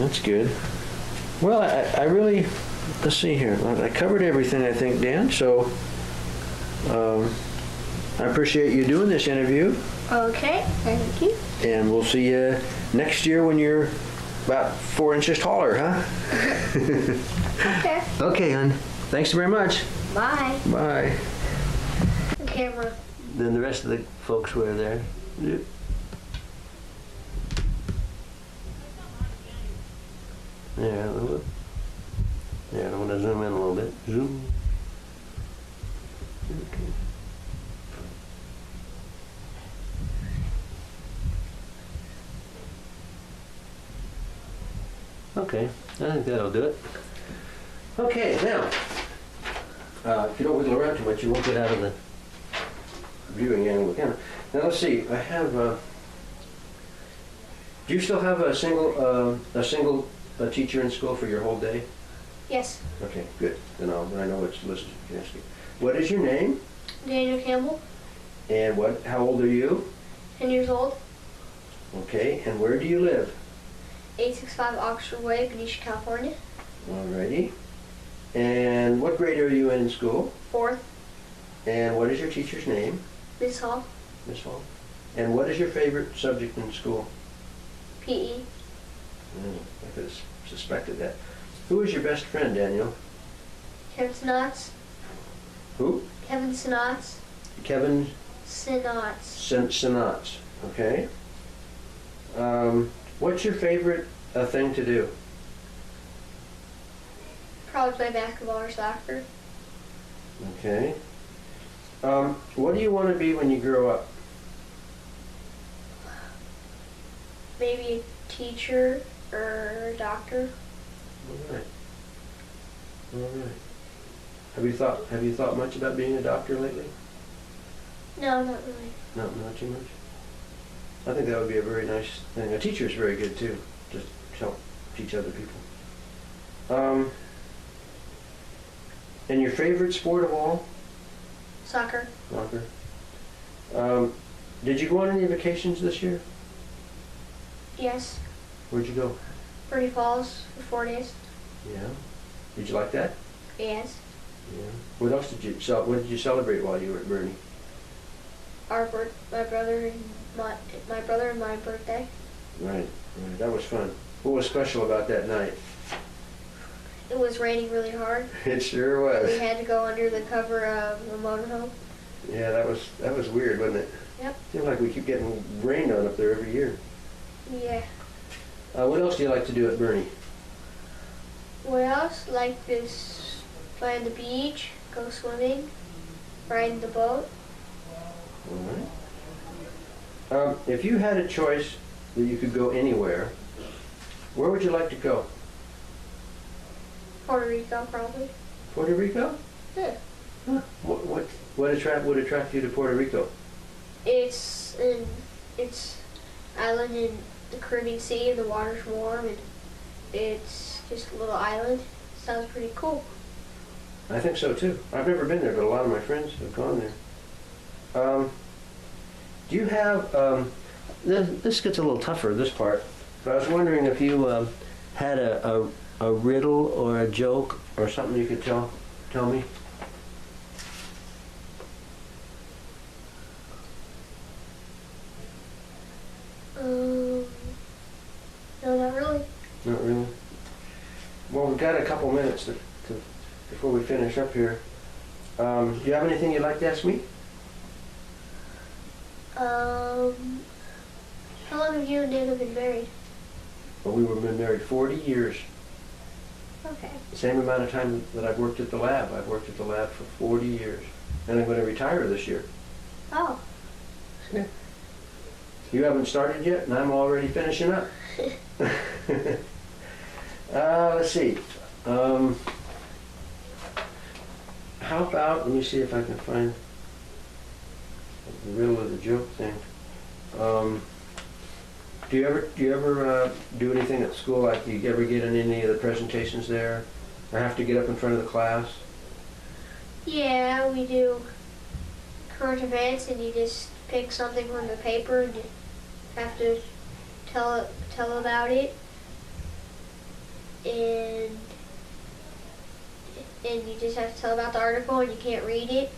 That's good. Well, I really, let's see here. I covered everything, I think, Dan, so I appreciate you doing this interview, Okay, thank you. and we'll see you next year when you're about 4 inches taller, huh? Okay. Okay, hon. Thanks very much. Bye. Bye. Camera. Then the rest of the folks were there. Yep. Yeah, look. Yeah, I want to zoom in a little bit. Zoom. Okay. Okay, I think that'll do it. Okay, now, if you don't wiggle around too much, you won't get out of the viewing angle again. Now let's see. I have. Do you still have a single teacher in school for your whole day? Yes. Okay, good. Then I know what's listed. Yes. What is your name? Daniel Campbell, And how old are you? 10 years old, Okay, and where do you live? 865 Oxford Way, Benicia, California. Alrighty. And what grade are you in school? 4th, And what is your teacher's name? Miss Hall, Miss Hall. And what is your favorite subject in school? PE, I could have suspected that. Who is your best friend, Daniel? Kevin Sinotz, Who? Kevin Sinotz, Kevin Sinotz. Sinotz. Okay. What's your favorite thing to do? Probably play basketball or soccer. Okay. What do you want to be when you grow up? Maybe a teacher or a doctor. All right. All right. Have you thought much about being a doctor lately? No, not really. No, not too much. I think that would be a very nice thing. A teacher is very good too, just to help teach other people. And your favorite sport of all? Soccer. Soccer. Did you go on any vacations this year? Yes. Where'd you go? Bernie Falls for 4 days. Yeah. Did you like that? Yes. Yeah. What else did you celebrate while you were at Bernie? My brother and my birthday. Right. That was fun. What was special about that night? It was raining really hard. It sure We was. had to go under the cover of the motorhome. Yeah, that was weird, wasn't it? Yep. Seems like we keep getting rained on up there every year. Yeah. What else do you like to do at Bernie? What else? Like this, play on the beach, go swimming, ride the boat. All right. If you had a choice that you could go anywhere, where would you like to go? Puerto Rico, probably. Puerto Rico? Yeah. Huh. What would attract you to Puerto Rico? It's island in the Caribbean Sea, and the water's warm, and it's just a little island. Sounds pretty cool. I think so too. I've never been there, but a lot of my friends have gone there. Do you have this gets a little tougher, this part. But I was wondering if you had a riddle or a joke or something you could tell me. No, not really. Not really. Well, we've got a couple minutes before we finish up here. Do you have anything you'd like to ask me? How long have you and Dana been married? Well, been married 40 years. Okay. The same amount of time that I've worked at the lab. I've worked at the lab for 40 years. And I'm going to retire this year. Oh. You haven't started yet, and I'm already finishing up. Let's see. How about, let me see if I can find the riddle of the joke thing. Do you ever do anything at school, like do you ever get in any of the presentations there? Or have to get up in front of the class? Yeah, we do current events, and you just pick something from the paper and you have to tell about it. And you just have to tell about the article, and you can't read it,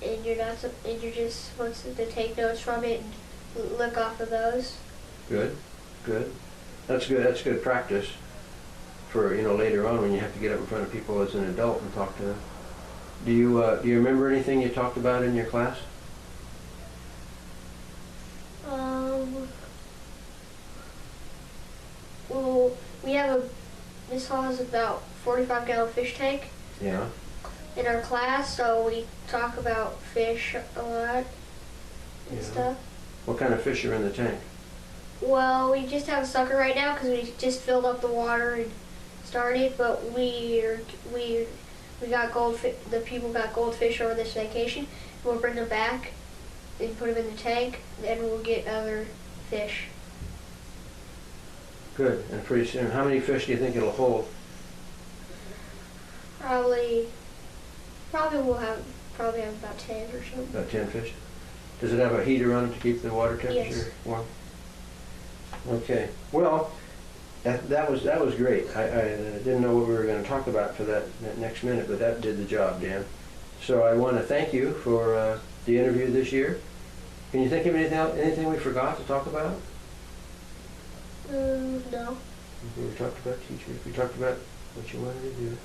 and you're just supposed to take notes from it and look off of those. Good. That's good practice for, later on when you have to get up in front of people as an adult and talk to them. Do you remember anything you talked about in your class? Well, Miss Hall has about 45-gallon fish tank. Yeah. In our class, so we talk about fish a lot and stuff. What kind of fish are in the tank? Well, we just have a sucker right now because we just filled up the water and started, but we got goldfish. The people got goldfish over this vacation. We'll bring them back and put them in the tank, then we'll get other fish. Good. And pretty soon, how many fish do you think it'll hold? Probably we'll have about 10 or something. About 10 fish. Does it have a heater on it to keep the water temperature Yes. warm? Okay. Well, that was great. I didn't know what we were going to talk about for that next minute, but that did the job, Dan. So I want to thank you for the interview this year. Can you think of anything we forgot to talk about? No. We talked about teachers. We talked about what you wanted to do.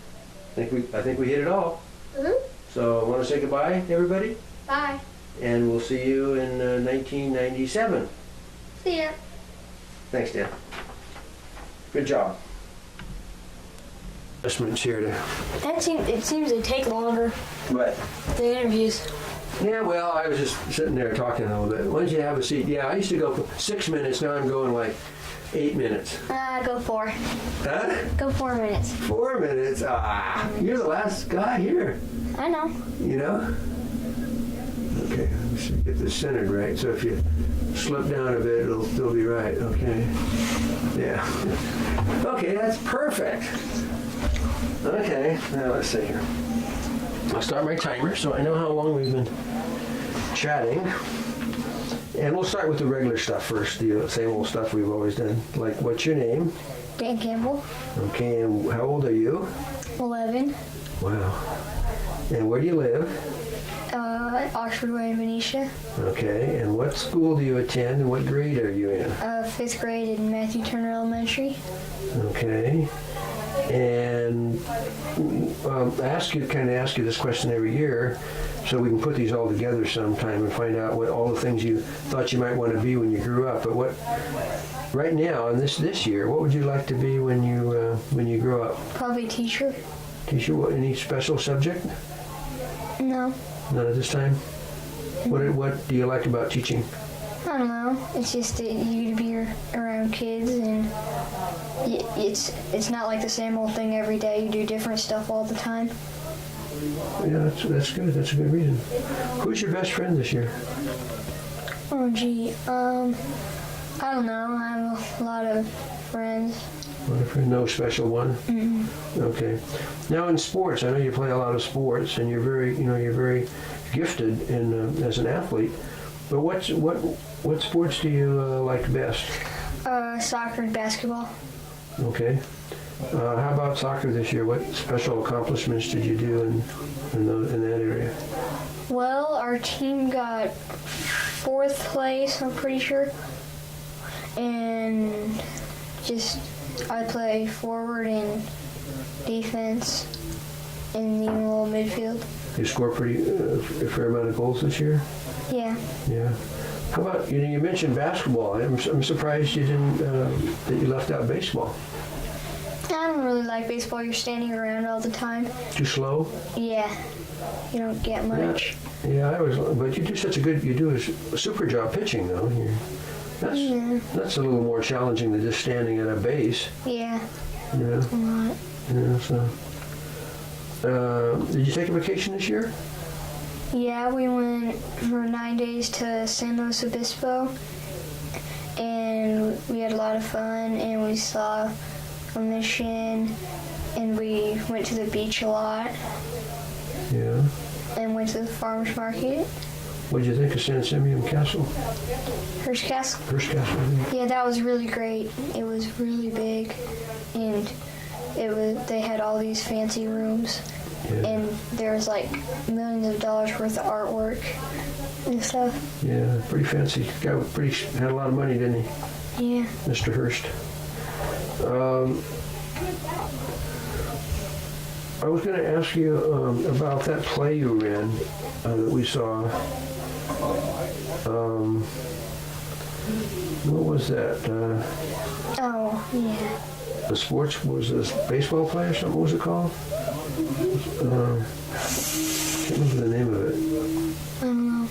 I think we hit it all. Mm-hmm. So I want to say goodbye to everybody, Bye. and we'll see you in 1997. See ya. Thanks, Dan. Good job. Investments here to. It seems to take longer, But the interviews. yeah, well, I was just sitting there talking a little bit. Why don't you have a seat? Yeah, I used to go for 6 minutes. Now I'm going like 8 minutes. Go 4. Huh? Go 4 minutes. 4 minutes? You're the last guy here. I know. You know? Okay, let's get this centered right. So if you slip down a bit, it'll still be right. Okay. Yeah. Okay, that's perfect. Okay, now let's see here. I'll start my timer so I know how long we've been chatting. And we'll start with the regular stuff first, the same old stuff we've always done. Like, what's your name? Dan Campbell, Okay, and how old are you? 11. Wow. And where do you live? Oxford Way in Benicia. Okay, and what school do you attend and what grade are you in? 5th grade in Matthew Turner Elementary. Okay. And I ask you this question every year so we can put these all together sometime and find out what all the things you thought you might want to be when you grew up. But right now, in this year, what would you like to be when you grow up? Probably teacher. Teacher, what, any special subject? No. None at this time? What do you like about teaching? I don't know. It's just that you be around kids, and it's not like the same old thing every day. You do different stuff all the time. Yeah, that's good. That's a good reason. Who's your best friend this year? Oh gee, I don't know. I have a lot of friends. No special one? Mm-hmm. Okay. Now in sports, I know you play a lot of sports, and you're very gifted as an athlete. But what sports do you like best? Soccer and basketball. Okay. How about soccer this year? What special accomplishments did you do in that area? Well, our team got 4th place, I'm pretty sure. And I play forward and defense and even a little midfield. You scored a fair amount of goals this year? Yeah. Yeah. How about, you mentioned basketball. I'm surprised you didn't, that you left out baseball. I don't really like baseball. You're standing around all the time. Too slow? Yeah. You don't get much. Yeah, but you do a super job pitching though. That's a little more challenging than just standing at a base. Yeah. Yeah. A lot. Yeah, so. Did you take a vacation this year? Yeah, we went for 9 days to San Luis Obispo, and we had a lot of fun, and we saw a mission, and we went to the beach a lot, Yeah. and went to the farmer's market. What did you think of San Simeon Castle? Hearst Castle. Hearst Castle. Yeah, that was really great. It was really big, and they had all these fancy rooms. Yeah. And there was like millions of dollars worth of artwork and stuff. Yeah, pretty fancy. Guy had a lot of money, didn't he? Yeah. Mr. Hearst. I was going to ask you about that play you ran that we saw. What was that? Oh, yeah. The sports, was this baseball play or something? What was it called? Can't remember the name of it. I don't know.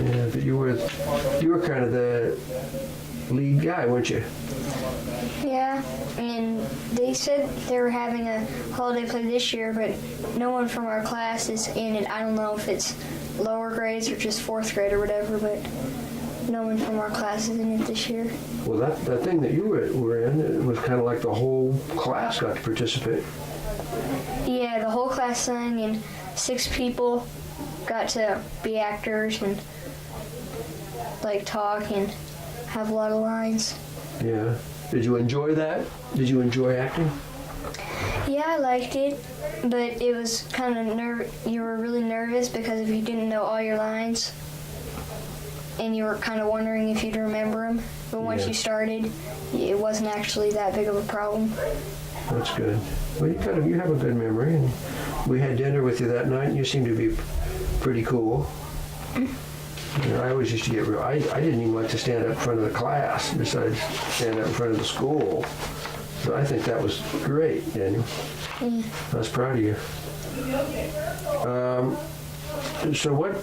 Yeah, but you were kind of the lead guy, weren't you? Yeah, and they said they were having a holiday play this year, but no one from our class is in it. I don't know if it's lower grades or just 4th grade or whatever, but no one from our class is in it this year. Well, that thing that you were in, it was kind of like the whole class got to participate. Yeah, the whole class sang, and 6 people got to be actors and like talk and have a lot of lines. Yeah. Did you enjoy that? Did you enjoy acting? Yeah, I liked it, but it was kind of you were really nervous because if you didn't know all your lines, and you were kind of wondering if you'd remember them. But once Yeah. you started, it wasn't actually that big of a problem. That's good. Well, you have a good memory, and we had dinner with you that night, and you seemed to be pretty cool. You know, I always used to get real. I didn't even like to stand up in front of the class, besides stand up in front of the school. So I think that was great, Daniel. Yeah. I was proud of you. So what?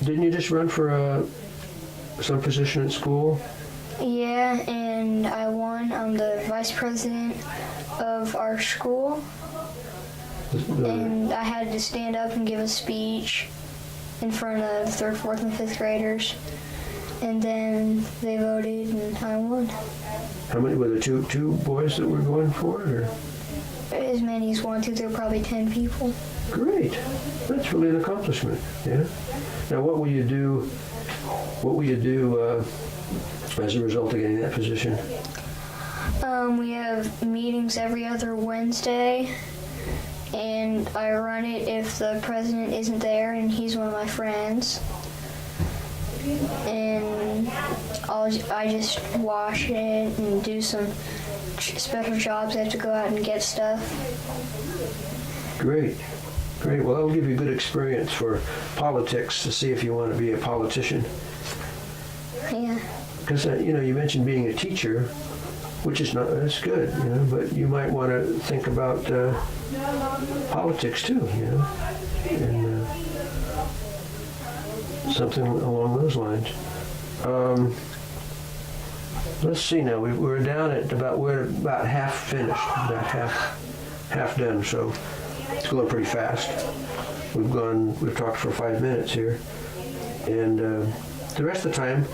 Didn't you just run for some position at school? Yeah, and I won. I'm the vice president of our school, and I had to stand up and give a speech in front of 3rd, 4th, and 5th graders, and then they voted, and I won. How many were there? Two boys that were going for it, or? As many as 1, 2, there were probably 10 people. Great. That's really an accomplishment. Yeah. Now, what will you do? What will you do as a result of getting that position? We have meetings every other Wednesday, and I run it if the president isn't there, and he's one of my friends. And I just wash it and do some special jobs. I have to go out and get stuff. Great. Great. Well, that'll give you good experience for politics to see if you want to be a politician. Yeah. Because, you mentioned being a teacher, which is that's good, but you might want to think about politics too, and something along those lines. Let's see now, we're down at we're about half finished, about half done, so it's going pretty fast. We've talked for 5 minutes here, and the rest of the time,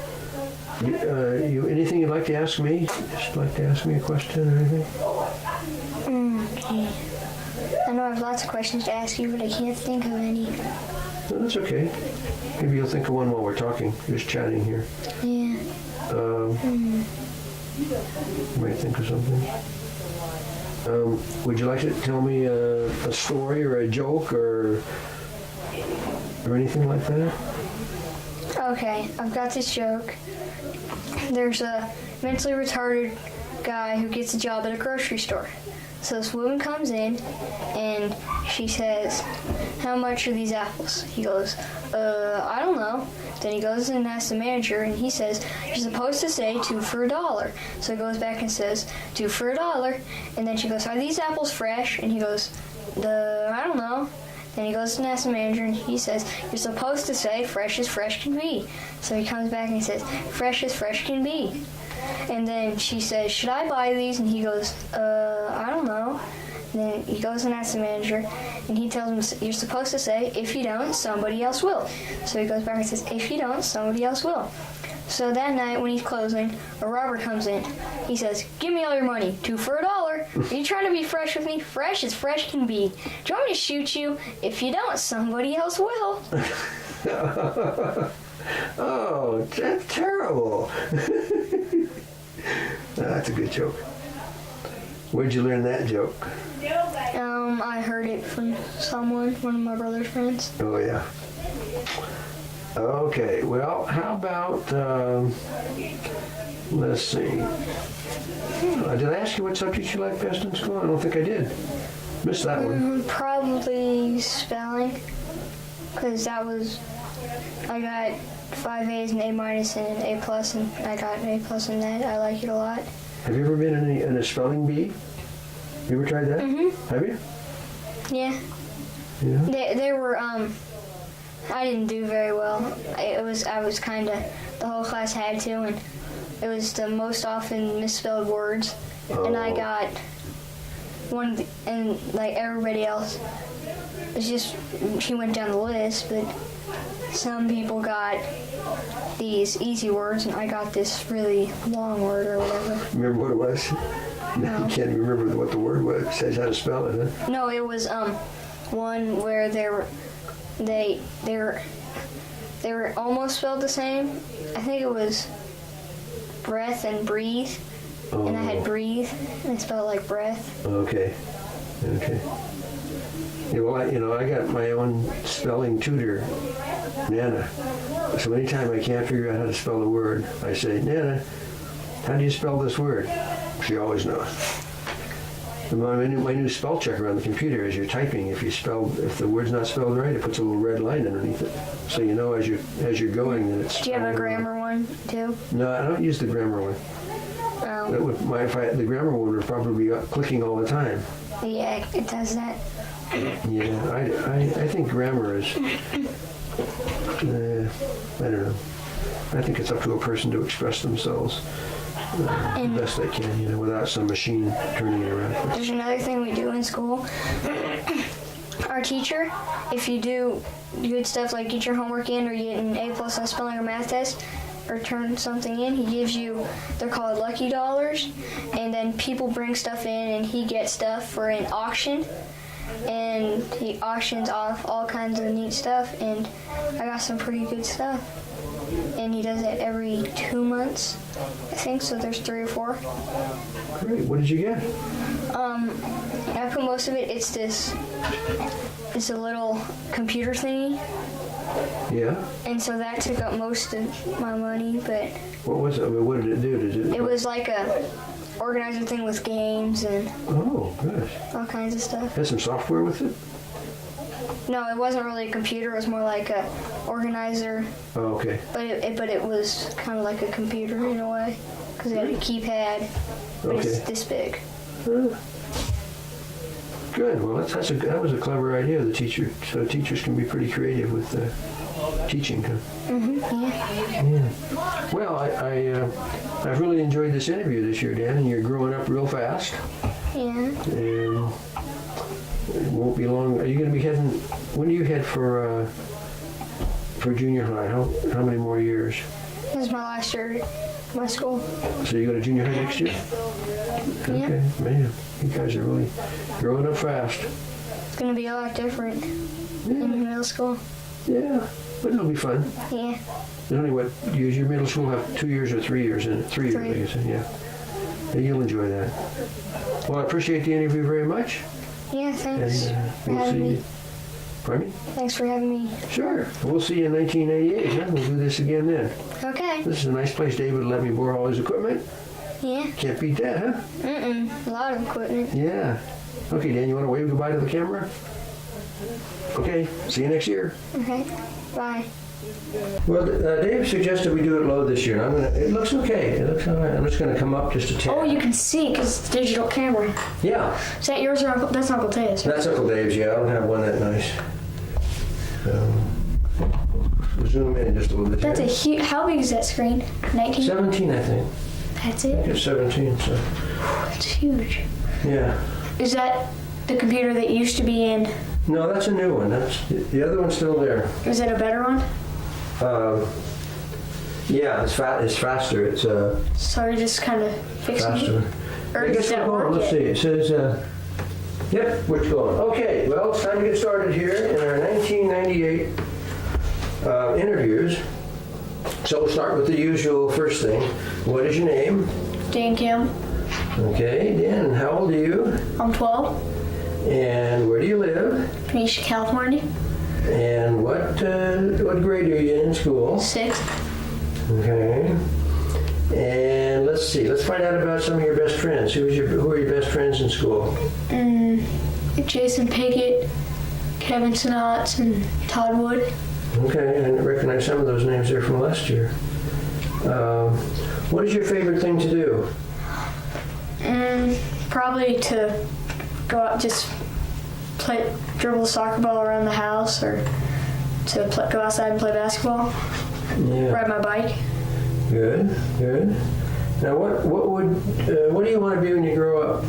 anything you'd like to ask me? Just like to ask me a question or anything? Okay. I know I have lots of questions to ask you, but I can't think of any. No, that's okay. Maybe you'll think of one while we're talking, just chatting here. Yeah. Might think of something. Would you like to tell me a story or a joke or anything like that? Okay, I've got this joke. There's a mentally retarded guy who gets a job at a grocery store. So this woman comes in and she says, "How much are these apples?" He goes, I don't know." Then he goes and asks the manager and he says, "You're supposed to say 2 for $1. So he goes back and says, 2 for $1. And then she goes, "Are these apples fresh?" And he goes, I don't know." Then he goes and asks the manager and he says, "You're supposed to say fresh as fresh can be." So he comes back and he says, "Fresh as fresh can be." And then she says, "Should I buy these?" And he goes, I don't know. And then he goes and asks the manager and he tells him, "You're supposed to say, if you don't, somebody else will." So he goes back and says, "If you don't, somebody else will." So that night when he's closing, a robber comes in. He says, "Give me all your money, 2 for $1. Are you trying to be fresh with me? Fresh as fresh can be. Do you want me to shoot you? If you don't, somebody else will." Oh, that's terrible. That's a good joke. Where'd you learn that joke? I heard it from someone, one of my brother's friends. Oh, yeah. Okay, well, how about, let's see. Did I ask you what subject you like best in school? I don't think I did. Missed that one. Probably spelling, because I got 5 A's and A minus and an A plus, and I got an A plus in that. I like it a lot. Have you ever been in a spelling bee? You ever tried that? Mm-hmm. Have you? Yeah. Yeah. They were, I didn't do very well. I was kind of, the whole class had to, and it was the most often misspelled words. And I got one, and like everybody else, it's just, she went down the list, but some people got these easy words, and I got this really long word or whatever. Remember what it was? No. You can't remember what the word was. It says how to spell it, huh? No, it was one where they were almost spelled the same. I think it was breath and breathe, and I had breathe, and I spelled it like breath. Okay. Yeah, well, I got my own spelling tutor, Nana. So anytime I can't figure out how to spell a word, I say, "Nana, how do you spell this word?" She always knows. And my new spell checker on the computer, as you're typing, if the word's not spelled right, it puts a little red line underneath it, so you know as you're going that it's. Do you have a grammar one too? No, I don't use the grammar one. Oh. The grammar one would probably be clicking all the time. Yeah, it does that. Yeah, I think grammar is. I don't know. I think it's up to a person to express themselves the best they can, without some machine turning it around. There's another thing we do in school. Our teacher, if you do good stuff like get your homework in or you get an A+ on a spelling or math test or turn something in, he gives you, they're called lucky dollars, and then people bring stuff in and he gets stuff for an auction, and he auctions off all kinds of neat stuff, and I got some pretty good stuff. And he does it every 2 months, I think, so there's 3 or 4. Great. What did you get? I put most of it, it's a little computer thingy, Yeah. and so that took up most of my money, but What was it? I mean, what did it do? it was like a organizer thing with games and Oh, gosh. all kinds of stuff. Has some software with it? No, it wasn't really a computer, it was more like a organizer, Oh, okay. but it was kind of like a computer in a way, because it had a keypad, but it's Okay. this big. Good. Well, that was a clever idea. The teacher, so teachers can be pretty creative with teaching. Huh? Yeah. Well, I've really enjoyed this interview this year, Dan. And you're growing up real fast, Yeah. and it won't be long. Are you going to be heading? When do you head for junior high? How many more years? This is my last year at my school. So you go to junior high next year? Yeah. Okay, man, you guys are really growing up fast. It's going to be a lot different in middle school. Yeah, but it'll be fun. Yeah. There's only what years? Your middle school have 2 years or 3 years in it? 3 years, Three. I guess. Yeah. Yeah, you'll enjoy that. Well, I appreciate the interview very much. Yeah, And thanks for we'll having see me. you. Pardon me? Thanks for having me. Sure. We'll see you in 1988. Huh? We'll do this again then. Okay. This is a nice place. David let me borrow all his equipment. Yeah. Can't beat that, huh? A lot of equipment. Yeah. Okay, Dan, you want to wave goodbye to the camera? Okay, see you next year. Okay. Bye. Well, Dave suggested we do it low this year. And it looks okay. It looks all right. I'm just going to come up just a tad. Oh, you can see because it's digital camera. Yeah, Is that yours or Uncle? That's Uncle Taya's. that's Uncle Dave's. Yeah, I don't have one that nice. We'll zoom in just a little bit. That's a here. huge. How big is that screen? 19. 17, I think. That's it. It's 17. So That's huge. yeah. Is that the computer that used to be in? No, that's a new one. That's the other one's still there. Is it a better one? Yeah, it's faster. It's So you're just kind of fixing faster. it? Or I does guess we're that going. work Let's yet? see. It says, yep, we're going. Okay, well, it's time to get started here in our 1998 interviews. So we'll start with the usual first thing. What is your name? Dan Kim. Okay, Dan, and how old are you? I'm 12. And where do you live? Phoenicia, California. And what grade are you in school? 6th. Okay. And let's see. Let's find out about some of your best friends. Who are your best friends in school? Jason Pickett, Kevin Snotts, and Todd Wood. Okay, and I recognize some of those names there from last year. What is your favorite thing to do? Probably to go out, just dribble a soccer ball around the house, or to go outside and play basketball, Yeah. ride my bike. Good, good. Now, what do you want to be when you grow up?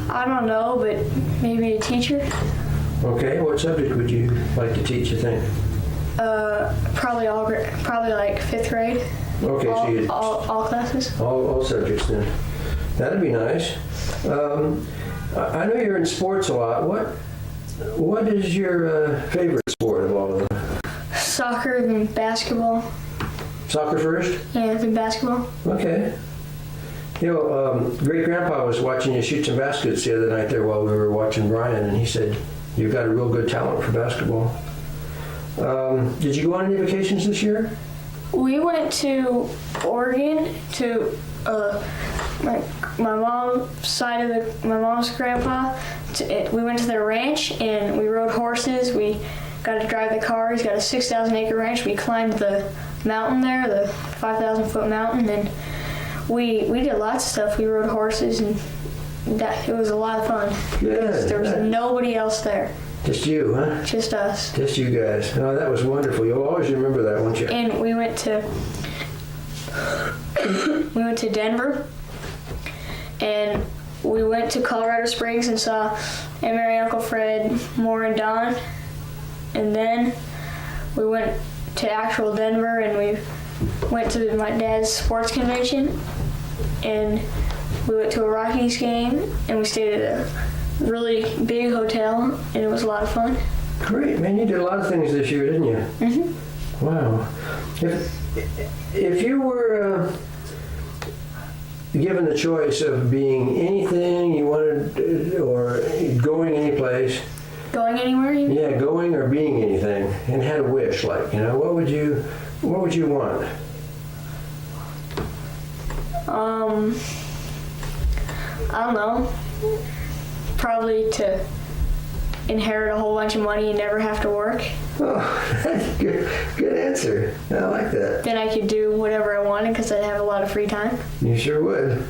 I don't know, but maybe a teacher. Okay, what subject would you like to teach, you think? Probably like 5th grade. Okay, so you all classes. all subjects then. That'd be nice. I know you're in sports a lot. What is your favorite sport of all of them? Soccer, then basketball. Soccer first? Yeah, then basketball. Okay. You know, Great Grandpa was watching you shoot some baskets the other night there while we were watching Brian, and he said you've got a real good talent for basketball. Did you go on any vacations this year? We went to Oregon to my mom's side of my mom's grandpa. We went to their ranch and we rode horses. We got to drive the car. He's got a 6,000 acre ranch. We climbed the mountain there, the 5,000 foot mountain, and we did lots of stuff. We rode horses, and it was a lot of fun. Good. There was nobody else there, Just you, huh? just us. Just you guys. Oh, that was wonderful. You'll always remember that, won't you? And we went to Denver, and we went to Colorado Springs and saw Aunt Mary, Uncle Fred, Moore, and Don. And then we went to actual Denver, and we went to my dad's sports convention, and we went to a Rockies game, and we stayed at a really big hotel, and it was a lot of fun. Great, man. You did a lot of things this year, didn't you? Mm-hmm. Wow. If you were given the choice of being anything you wanted or going any place, Going anywhere? You mean? yeah, going or being anything, and had a wish, like, you know, what would you want? I don't know. Probably to inherit a whole bunch of money and never have to work. Oh, that's good answer. I like that. Then I could do whatever I wanted because I'd have a lot of free time. You sure would.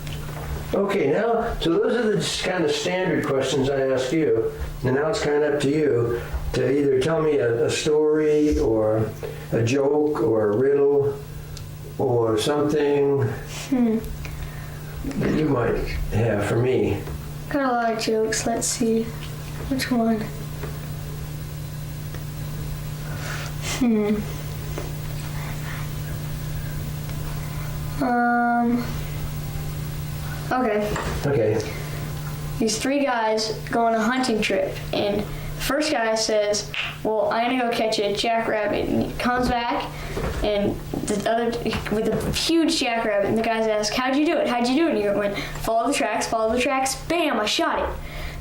Okay, now, so those are the kind of standard questions I ask you, and now it's kind of up to you to either tell me a story or a joke or a riddle or something that you might have for me. Got a lot of jokes. Let's see. Which one? Okay. Okay. These 3 guys go on a hunting trip, and First guy says, well, I'm gonna go catch a jackrabbit. And he comes back and the other with a huge jackrabbit, and the guys ask, how'd you do it? How'd you do it? And he went, follow the tracks, bam, I shot it.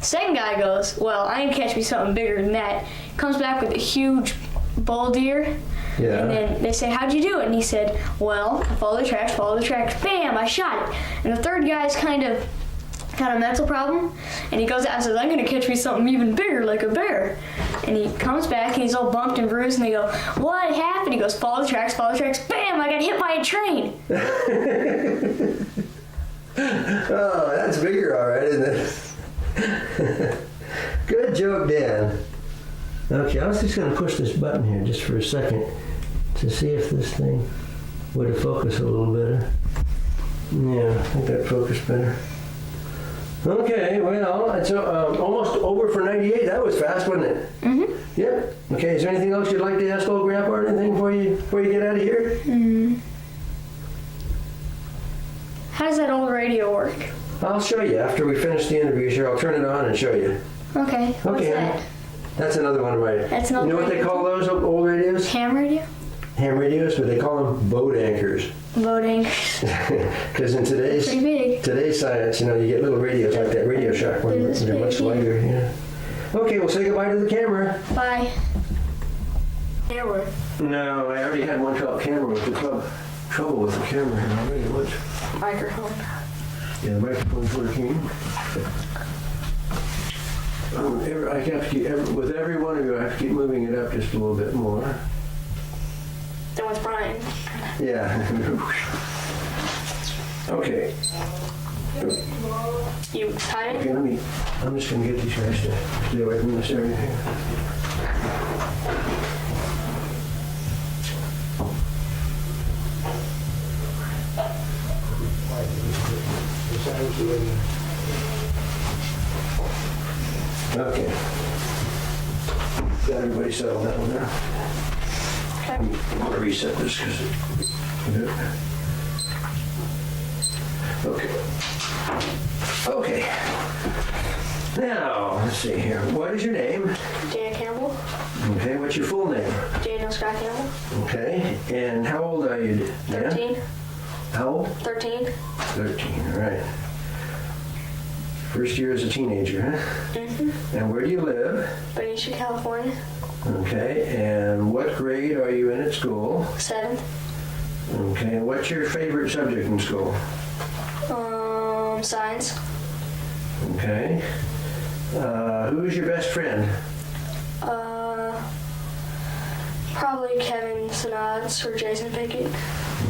Second guy goes, well, I can catch me something bigger than that. Comes back with a huge bull deer. Yeah. And then they say, how'd you do it? And he said, well, I follow the tracks, bam, I shot it. And the third guy's kind of had a mental problem, and he goes out and says, I'm gonna catch me something even bigger, like a bear. And he comes back and he's all bumped and bruised, and they go, what happened? He goes, follow the tracks, bam, I got hit by a train. Oh, that's bigger, all right, isn't it? Good joke, Dan. Okay, I was just going to push this button here just for a second to see if this thing would focus a little better. Yeah, I think that focused better. Okay, well, it's almost over for 98. That was fast, wasn't it? Mm-hmm. Yep. Okay, is there anything else you'd like to ask old Grandpa or anything before you get out of here? How does that old radio work? I'll show you after we finish the interview. Sure, I'll turn it on and show you. Okay, what's Okay, that? That's another one of my. That's another You know what they radio call those old radios? Ham radio? Ham radios, but they call them boat anchors. Boat anchors. Because in Pretty big. today's science, you get little radios like that Radio Shack one. They're this They're much big. lighter. Yeah. Okay, we'll say goodbye to the camera. Bye. Camera. No, I already had one camera with the club. Trouble with the camera here already. What? Microphone. Yeah, the microphone's working. I have to keep with every one of you. I have to keep moving it up just a little bit more. Then with Brian. Yeah. Okay. You tied it? Okay, I'm just gonna get these guys to stay away from this area here. Okay. Got everybody settled down now. I'm gonna reset this because Okay. Okay. Now, let's see here. What is your name? Dan Campbell. Okay, what's your full name? Daniel Scott Campbell. Okay, and how old are you, Dan? 13. How old? 13. 13, all right. First year as a teenager, huh? Mm-hmm. And where do you live? Benicia, California. Okay, and what grade are you in at school? 7th. Okay, and what's your favorite subject in school? Science. Okay. Who's your best friend? Probably Kevin Sinodz or Jason Pickett.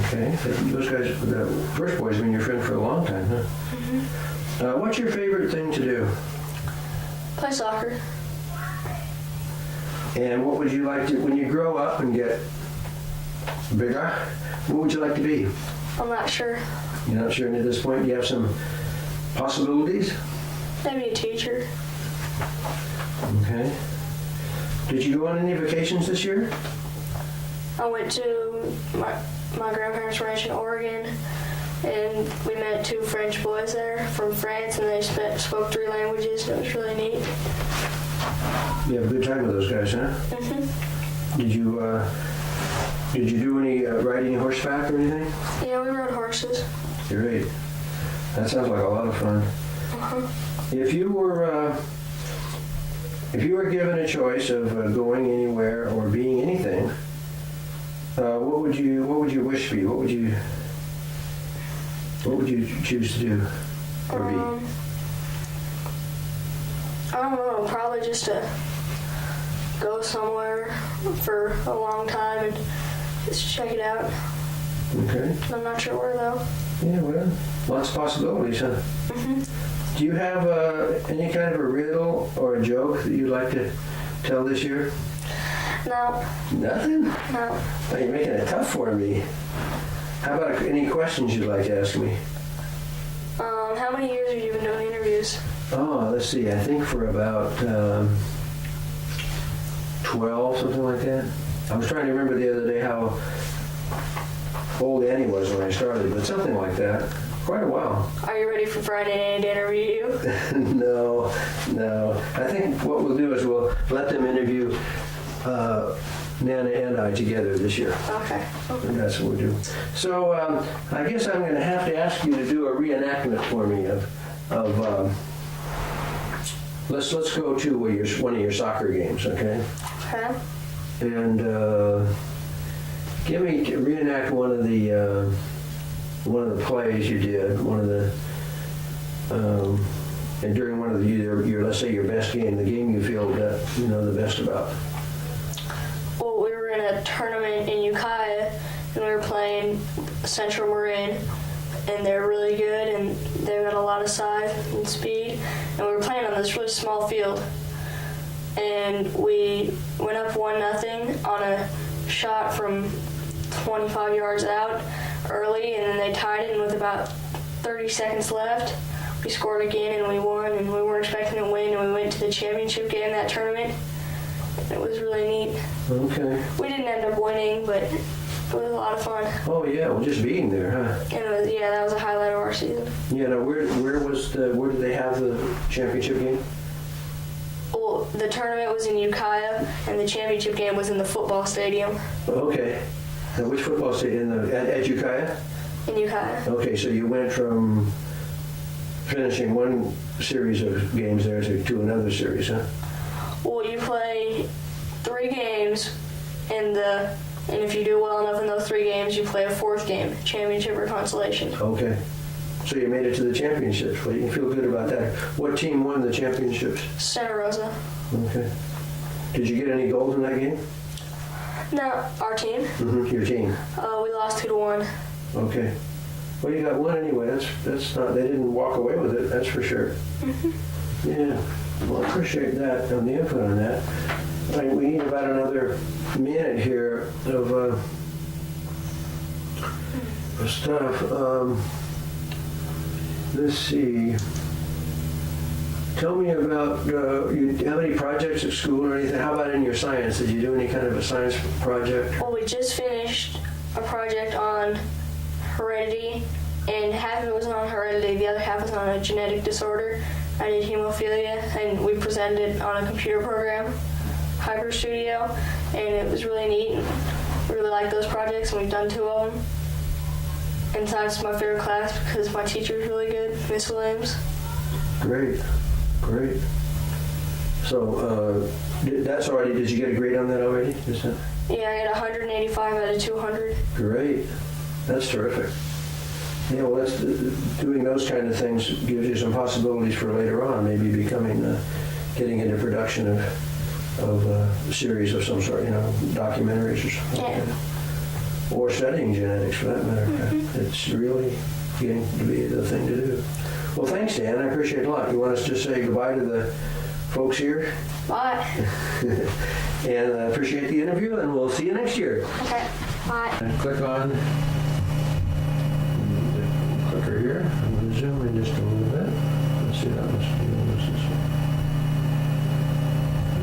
Okay, those guys, the first boy's been your friend for a long time, huh? Mm-hmm. What's your favorite thing to do? Play soccer. And what would you like to, when you grow up and get bigger, what would you like to be? I'm not sure. You're not sure at this point? Do you have some possibilities? Maybe a teacher. Okay. Did you go on any vacations this year? I went to my grandparents' ranch in Oregon, and we met 2 French boys there from France, and they spoke 3 languages. It was really neat. You have a good time with those guys, huh? Mm-hmm. Did you do any riding horseback or anything? Yeah, we rode horses. Great. That sounds like a lot of fun. Uh-huh. If you were given a choice of going anywhere or being anything, what would you wish to be? What would you choose to do or be? I don't know, probably just to go somewhere for a long time and just check it out. Okay. I'm not sure where though. Yeah, well, lots of possibilities, huh? Mm-hmm. Do you have any kind of a riddle or a joke that you'd like to tell this year? No, Nothing? no. Oh, you're making it tough for me. How about any questions you'd like to ask me? How many years have you been doing interviews? Oh, let's see. I think for about 12, something like that. I was trying to remember the other day how old Annie was when I started, but something like that. quite a while. Are you ready for Friday night to interview you? No. I think what we'll do is we'll let them interview Nana and I together this year. Okay. And that's what we'll do. So I guess I'm going to have to ask you to do a reenactment for me of let's go to one of your soccer games, okay? Okay. And reenact one of the plays you did, and during one of your let's say your best game, the game you feel that the best about. Well, we were in a tournament in Ukiah, and we were playing Central Marin, and they're really good, and they've got a lot of size and speed, and we were playing on this really small field, and we went up 1-0 on a shot from 25 yards out early, and then they tied it, and with about 30 seconds left, we scored again, and we won, and we weren't expecting to win, and we went to the championship game that tournament. It was really neat. Okay. We didn't end up winning, but it was a lot of fun. Oh yeah, well just being there, huh? And it was, that was a highlight of our season. Yeah. Now where did they have the championship game? Well, the tournament was in Ukiah, and the championship game was in the football stadium Okay. Now which football stadium? At Ukiah? in Ukiah. Okay, so you went from finishing one series of games there to another series, huh? Well, you play 3 games, and if you do well enough in those 3 games, you play a 4th game, championship or consolation. Okay. So you made it to the championships. Well, you can feel good about that. What team won the championships? Santa Rosa. Okay. Did you get any gold in that game? No, our team. Mm-hmm. Your team. We lost 2-1. Okay. Well, you got one anyway. That's not. They didn't walk away with it. That's for sure. Mm-hmm. Yeah. Well, I appreciate that and the input on that. All right, we need about another minute here of stuff. Let's see. Tell me about you have any projects at school or anything? How about in your science? Did you do any kind of a science project? Well, we just finished a project on heredity, and half of it was on heredity, the other half was on a genetic disorder. I did hemophilia, and we presented on a computer program, HyperStudio, and it was really neat. We really like those projects, and we've done 2 of them. And science is my favorite class because my teacher is really good, Miss Williams. Great. So that's already. Did you get a grade on that already? Yeah, I got 185 out of 200. Great. That's terrific. Yeah, well, doing those kind of things gives you some possibilities for later on, maybe getting into production of a series of some sort, documentaries or something. Yeah. Or studying genetics, for that matter. Mm-hmm. It's really getting to be the thing to do. Well, thanks, Dan. I appreciate it a lot. You want us to say goodbye to the folks here? Bye. And I appreciate the interview, and we'll see you next year. Okay. Bye. And click on the clicker here. I'm going to zoom in just a little bit. Let's see how this is.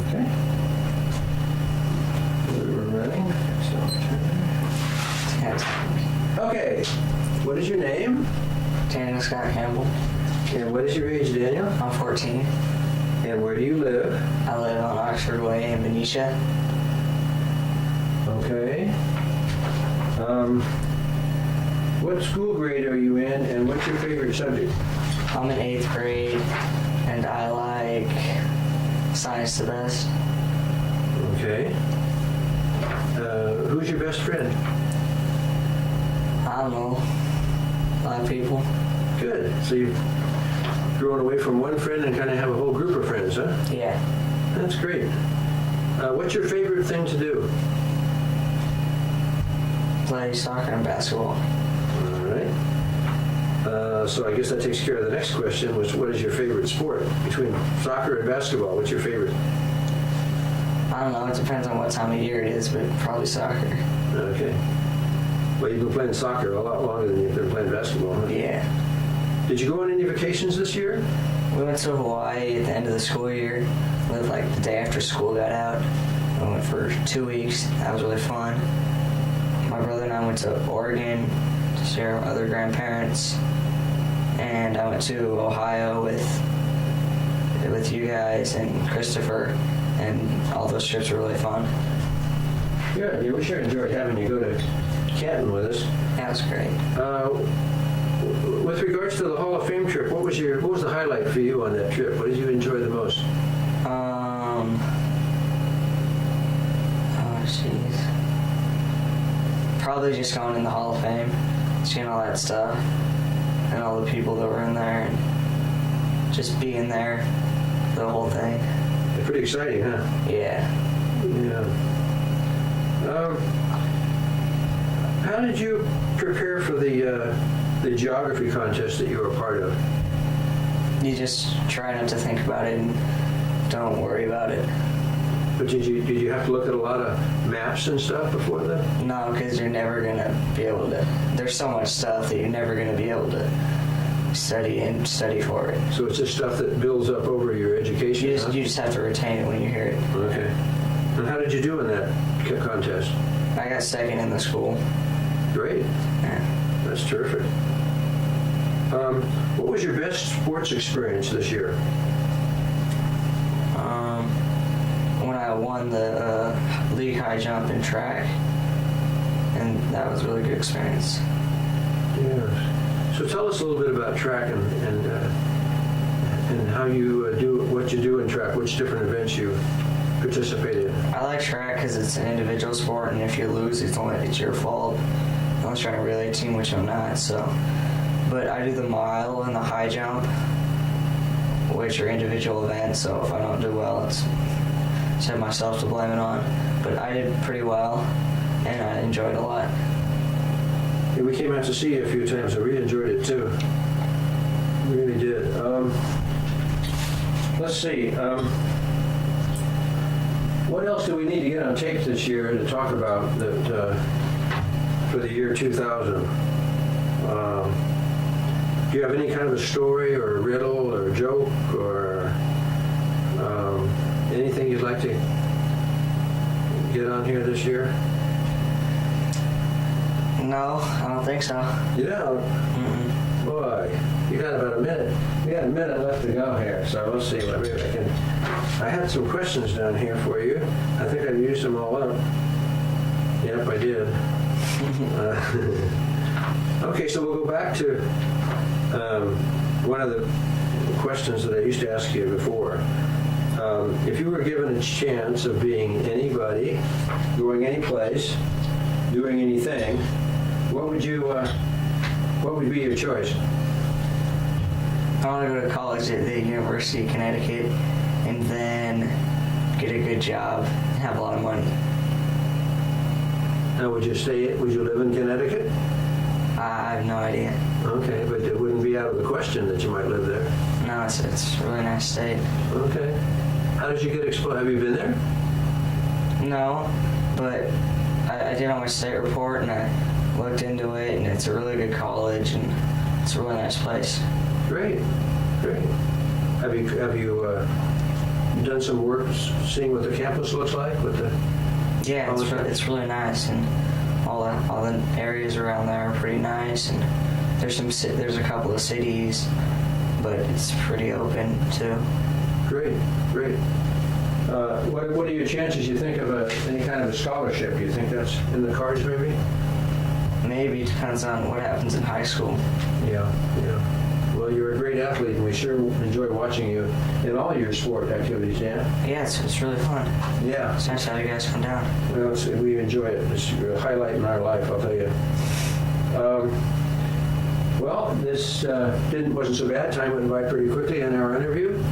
Okay. We're running. Okay. What is your name? Daniel Scott Campbell. And what is your age, Daniel? I'm 14. And where do you live? I live on Oxford Way in Benicia. Okay. What school grade are you in, and what's your favorite subject? I'm in 8th grade, and I like science the best. Okay. Who's your best friend? I don't know. A lot of people. Good. So you've grown away from one friend and kind of have a whole group of friends, huh? Yeah. That's great. What's your favorite thing to do? Play soccer and basketball. All right. So I guess that takes care of the next question, which what is your favorite sport? Between soccer and basketball, what's your favorite? I don't know. It depends on what time of year it is, but probably soccer. Okay. Well, you've been playing soccer a lot longer than you've been playing basketball, huh? Yeah. Did you go on any vacations this year? We went to Hawaii at the end of the school year. Lived like the day after school got out. We went for 2 weeks. That was really fun. My brother and I went to Oregon to see our other grandparents. and I went to Ohio with you guys and Christopher, and all those trips were really fun. Good. Yeah, we sure enjoyed having you go to Canton with us. That was great. With regards to the Hall of Fame trip, what was the highlight for you on that trip? What did you enjoy the most? Oh jeez. Probably just going in the Hall of Fame, seeing all that stuff, and all the people that were in there, and just being there, the whole thing. Pretty exciting, huh? Yeah. Yeah. How did you prepare for the geography contest that you were a part of? You just try not to think about it and don't worry about it. But did you have to look at a lot of maps and stuff before that? No, because you're never going to be able to. There's so much stuff that you're never going to be able to study for it. So it's just stuff that builds up over your education, huh? You just have to retain it when you hear it. Okay. And how did you do in that contest? I got second in the school. Great. Yeah. That's terrific. What was your best sports experience this year? When I won the league high jump in track, and that was a really good experience. Yes. So tell us a little bit about track and how you what you do in track, which different events you participate in. I like track because it's an individual sport, and if you lose, it's your fault. Unless you're on a relay team, which I'm not. So, but I do the mile and the high jump, which are individual events. So if I don't do well, it's just have myself to blame it on. But I did pretty well, and I enjoyed it a lot. Yeah, we came out to see you a few times, and we enjoyed it too. We really did. Let's see. What else do we need to get on tape this year to talk about that for the year 2000? Do you have any kind of a story or a riddle or a joke or anything you'd like to get on here this year? No, I don't think so. You know, boy, you got about a minute. We got a minute left to go here, so let's see. Maybe I can. I had some questions down here for you. I think I've used them all up. Yep, I did. Okay, so we'll go back to one of the questions that I used to ask you before. If you were given a chance of being anybody, going any place, doing anything, what would be your choice? I want to go to college at the University of Connecticut, and then get a good job and have a lot of money. Now, would you live in Connecticut? I have no idea. Okay, but it wouldn't be out of the question that you might live there. No, it's a really nice state. Okay. How did you get exposed? Have you been there? No, but I did on my state report, and I looked into it, and it's a really good college, and it's a really nice place. Great, great. Have you done some work seeing what the campus looks like with the? Yeah, it's really nice, and all the areas around there are pretty nice, and there's a couple of cities, but it's pretty open too. Great, great. What are your chances, you think, of any kind of a scholarship? You think that's in the cards, maybe? Maybe, it depends on what happens in high school. Yeah, yeah. Well, you're a great athlete, and we sure enjoy watching you in all your sport activities, Dan. Yeah, it's really fun. Yeah. It's nice to have you guys come down. Well, we enjoy it. It's a highlight in our life, I'll tell you. Well, this wasn't so bad. Time went by pretty quickly in our interview.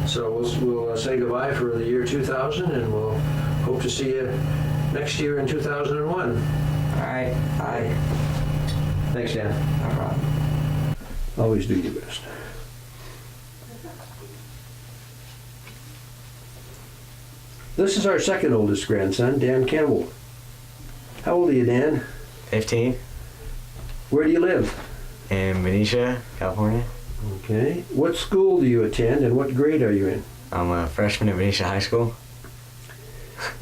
So we'll say goodbye for the year 2000, and we'll hope to see you next year in 2001. All right. Bye. Thanks, Dan. No problem. Always do your best. This is our second oldest grandson, Dan Campbell. How old are you, Dan? 15, Where do you live? in Benicia, California. Okay. What school do you attend, and what grade are you in? I'm a freshman at Benicia High School.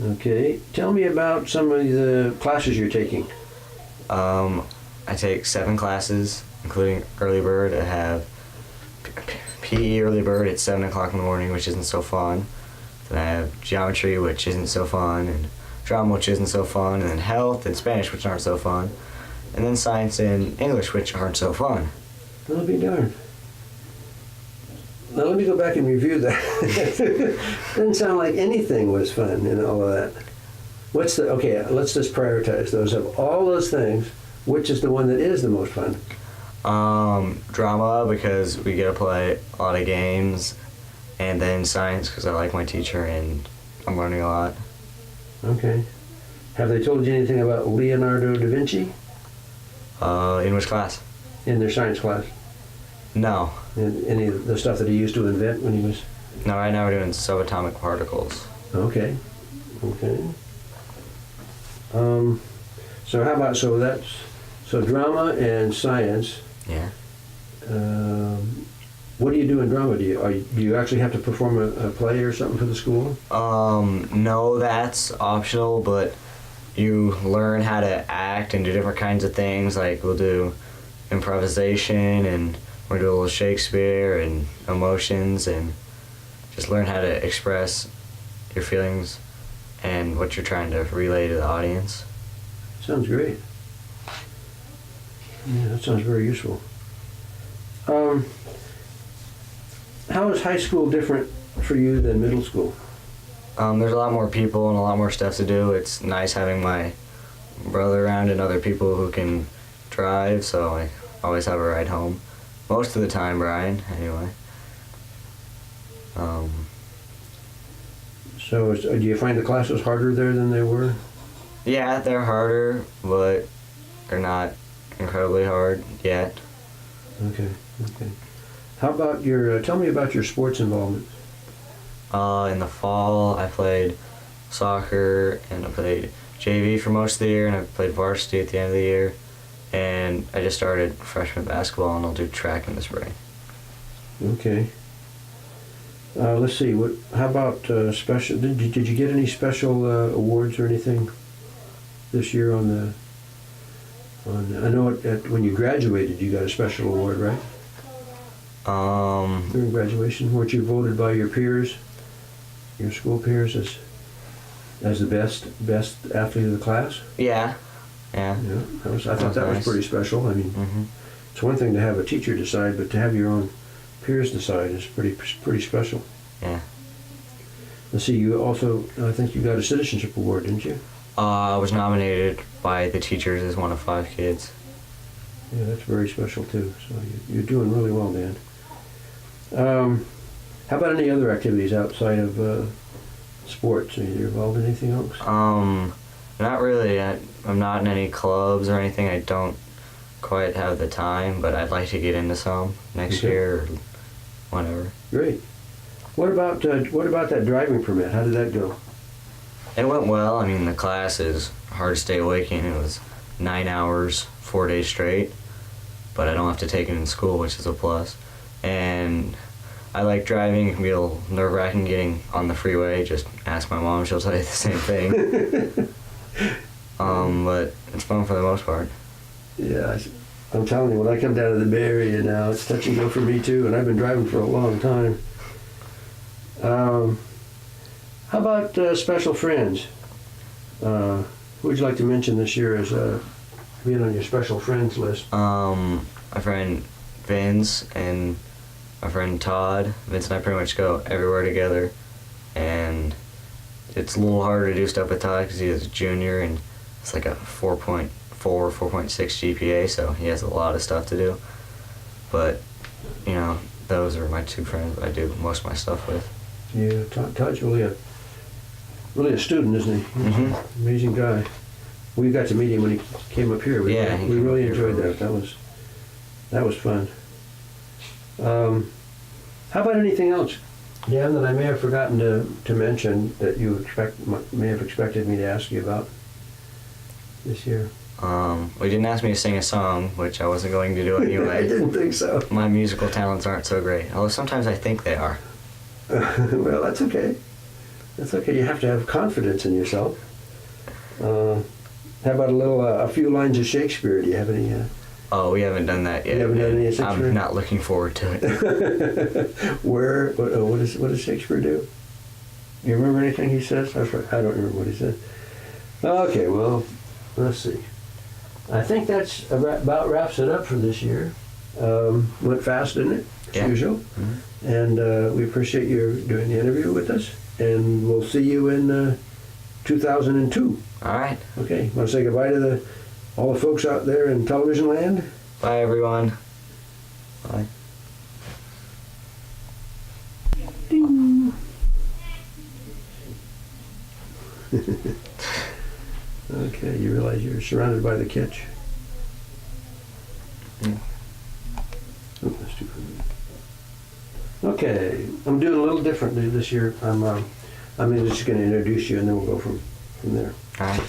Okay. Tell me about some of the classes you're taking. I take 7 classes including early bird. I have PE early bird at 7 o'clock in the morning, which isn't so fun. Then I have geometry, which isn't so fun, and drama, which isn't so fun, and then health and Spanish, which aren't so fun, and then science and English, which aren't so fun. I'll be darned. Now let me go back and review that. Doesn't sound like anything was fun in all of that. Okay, let's just prioritize those. Of all those things, which is the one that is the most fun? Drama, because we get to play a lot of games, and then science, because I like my teacher and I'm learning a lot. Okay. Have they told you anything about Leonardo da Vinci In which class? in their science class? No. And any of the stuff that he used to invent when he was... No, right now we're doing subatomic particles. Okay. Okay. So how about, so drama and science. Yeah. What do you do in drama? Do you actually have to perform a play or something for the school? No, that's optional, but you learn how to act and do different kinds of things. Like we'll do improvisation, and we'll do a little Shakespeare and emotions, and just learn how to express your feelings and what you're trying to relay to the audience. Sounds great. Yeah, that sounds very useful. How is high school different for you than middle school? There's a lot more people and a lot more stuff to do. It's nice having my brother around and other people who can drive, so I always have a ride home. Most of the time, Brian, anyway. So do you find the classes harder there than they were? Yeah, they're harder, but they're not incredibly hard yet. Okay, okay. How about tell me about your sports involvement. In the fall, I played soccer, and I played JV for most of the year, and I played varsity at the end of the year. And I just started freshman basketball, and I'll do track in the spring. Okay. Let's see. How about special? Did you get any special awards or anything this year on the? I know when you graduated, you got a special award, right? During graduation, weren't you voted by your peers, your school peers, as the best athlete of the class? Yeah. Yeah. Yeah. I thought that was nice. pretty special. I mean, It's one thing to have a teacher decide, but to have your own peers decide is pretty special. Yeah. Let's see. You also, I think you got a citizenship award, didn't you? I was nominated by the teachers as one of 5 kids. Yeah, that's very special too. So you're doing really well, Dan. How about any other activities outside of sports? Are you involved in anything else? Not really. I'm not in any clubs or anything. I don't quite have the time, but I'd like to get into some next Okay. year or whenever. Great. What about that driving permit? How did that go? It went well. I mean, the class is hard to stay awake in. It was 9 hours, 4 days straight, but I don't have to take it in school, which is a plus. And I like driving. It can be a little nerve-wracking getting on the freeway. Just ask my mom; she'll tell you the same thing. But it's fun for the most part. Yeah, I'm telling you, when I come down to the Bay Area now, it's touch and go for me too, and I've been driving for a long time. How about special friends? Who would you like to mention this year as being on your special friends list? My friend Vince and my friend Todd. Vince and I pretty much go everywhere together, and it's a little harder to do stuff with Todd because he's a junior and it's like a 4.4, 4.6 GPA, so he has a lot of stuff to do. But, those are my 2 friends I do most of my stuff with. Yeah, Todd's really a student, isn't he? Mm-hmm. Amazing guy. We got to meet him when he came up here. We really enjoyed that. That was fun. How about anything else, Dan, that I may have forgotten to mention that you may have expected me to ask you about this year? Well, you didn't ask me to sing a song, which I wasn't going to do anyway. I didn't think so. My musical talents aren't so great, although sometimes I think they are. Well, that's okay. That's okay. You have to have confidence in yourself. How about a few lines of Shakespeare? Do you have Oh, we haven't done that yet. You haven't done and any of Shakespeare? I'm not looking forward to it. What does Shakespeare do? You remember anything he says? I don't remember what he said. Okay, well, let's see. I think that's about wraps it up for this year. Went fast, didn't it? As Yeah. usual. Mm-hmm. And we appreciate you doing the interview with us. And we'll see you in 2002. All right. Okay, want to say goodbye to all the folks out there in television land? Bye, everyone. Bye. Okay, you realize you're surrounded by the kitsch. Yeah. Oh, that's too far. Okay, I'm doing a little differently this year. I'm just going to introduce you, and then we'll go from there. All right.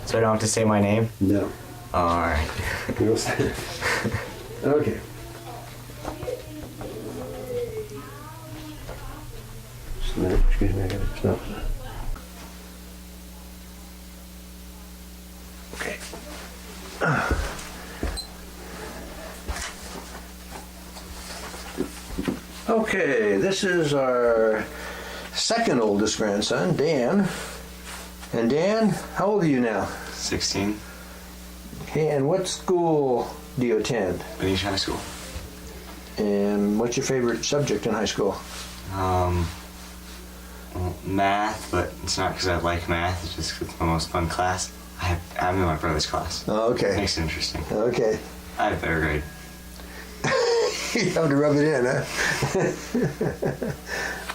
So I don't have to say my name? No. All right. You'll say. Okay. Just a minute. Excuse me. I got to stop. Okay. Okay, this is our second oldest grandson, Dan. And Dan, how old are you now? 16. Okay, and what school do you attend? Benicia High School. And what's your favorite subject in high school? Well, math, but it's not because I like math. It's just 'cause it's my most fun class. I'm in my brother's class. Oh, okay. Makes it interesting. Okay. I have a better grade. You have to rub it in, huh?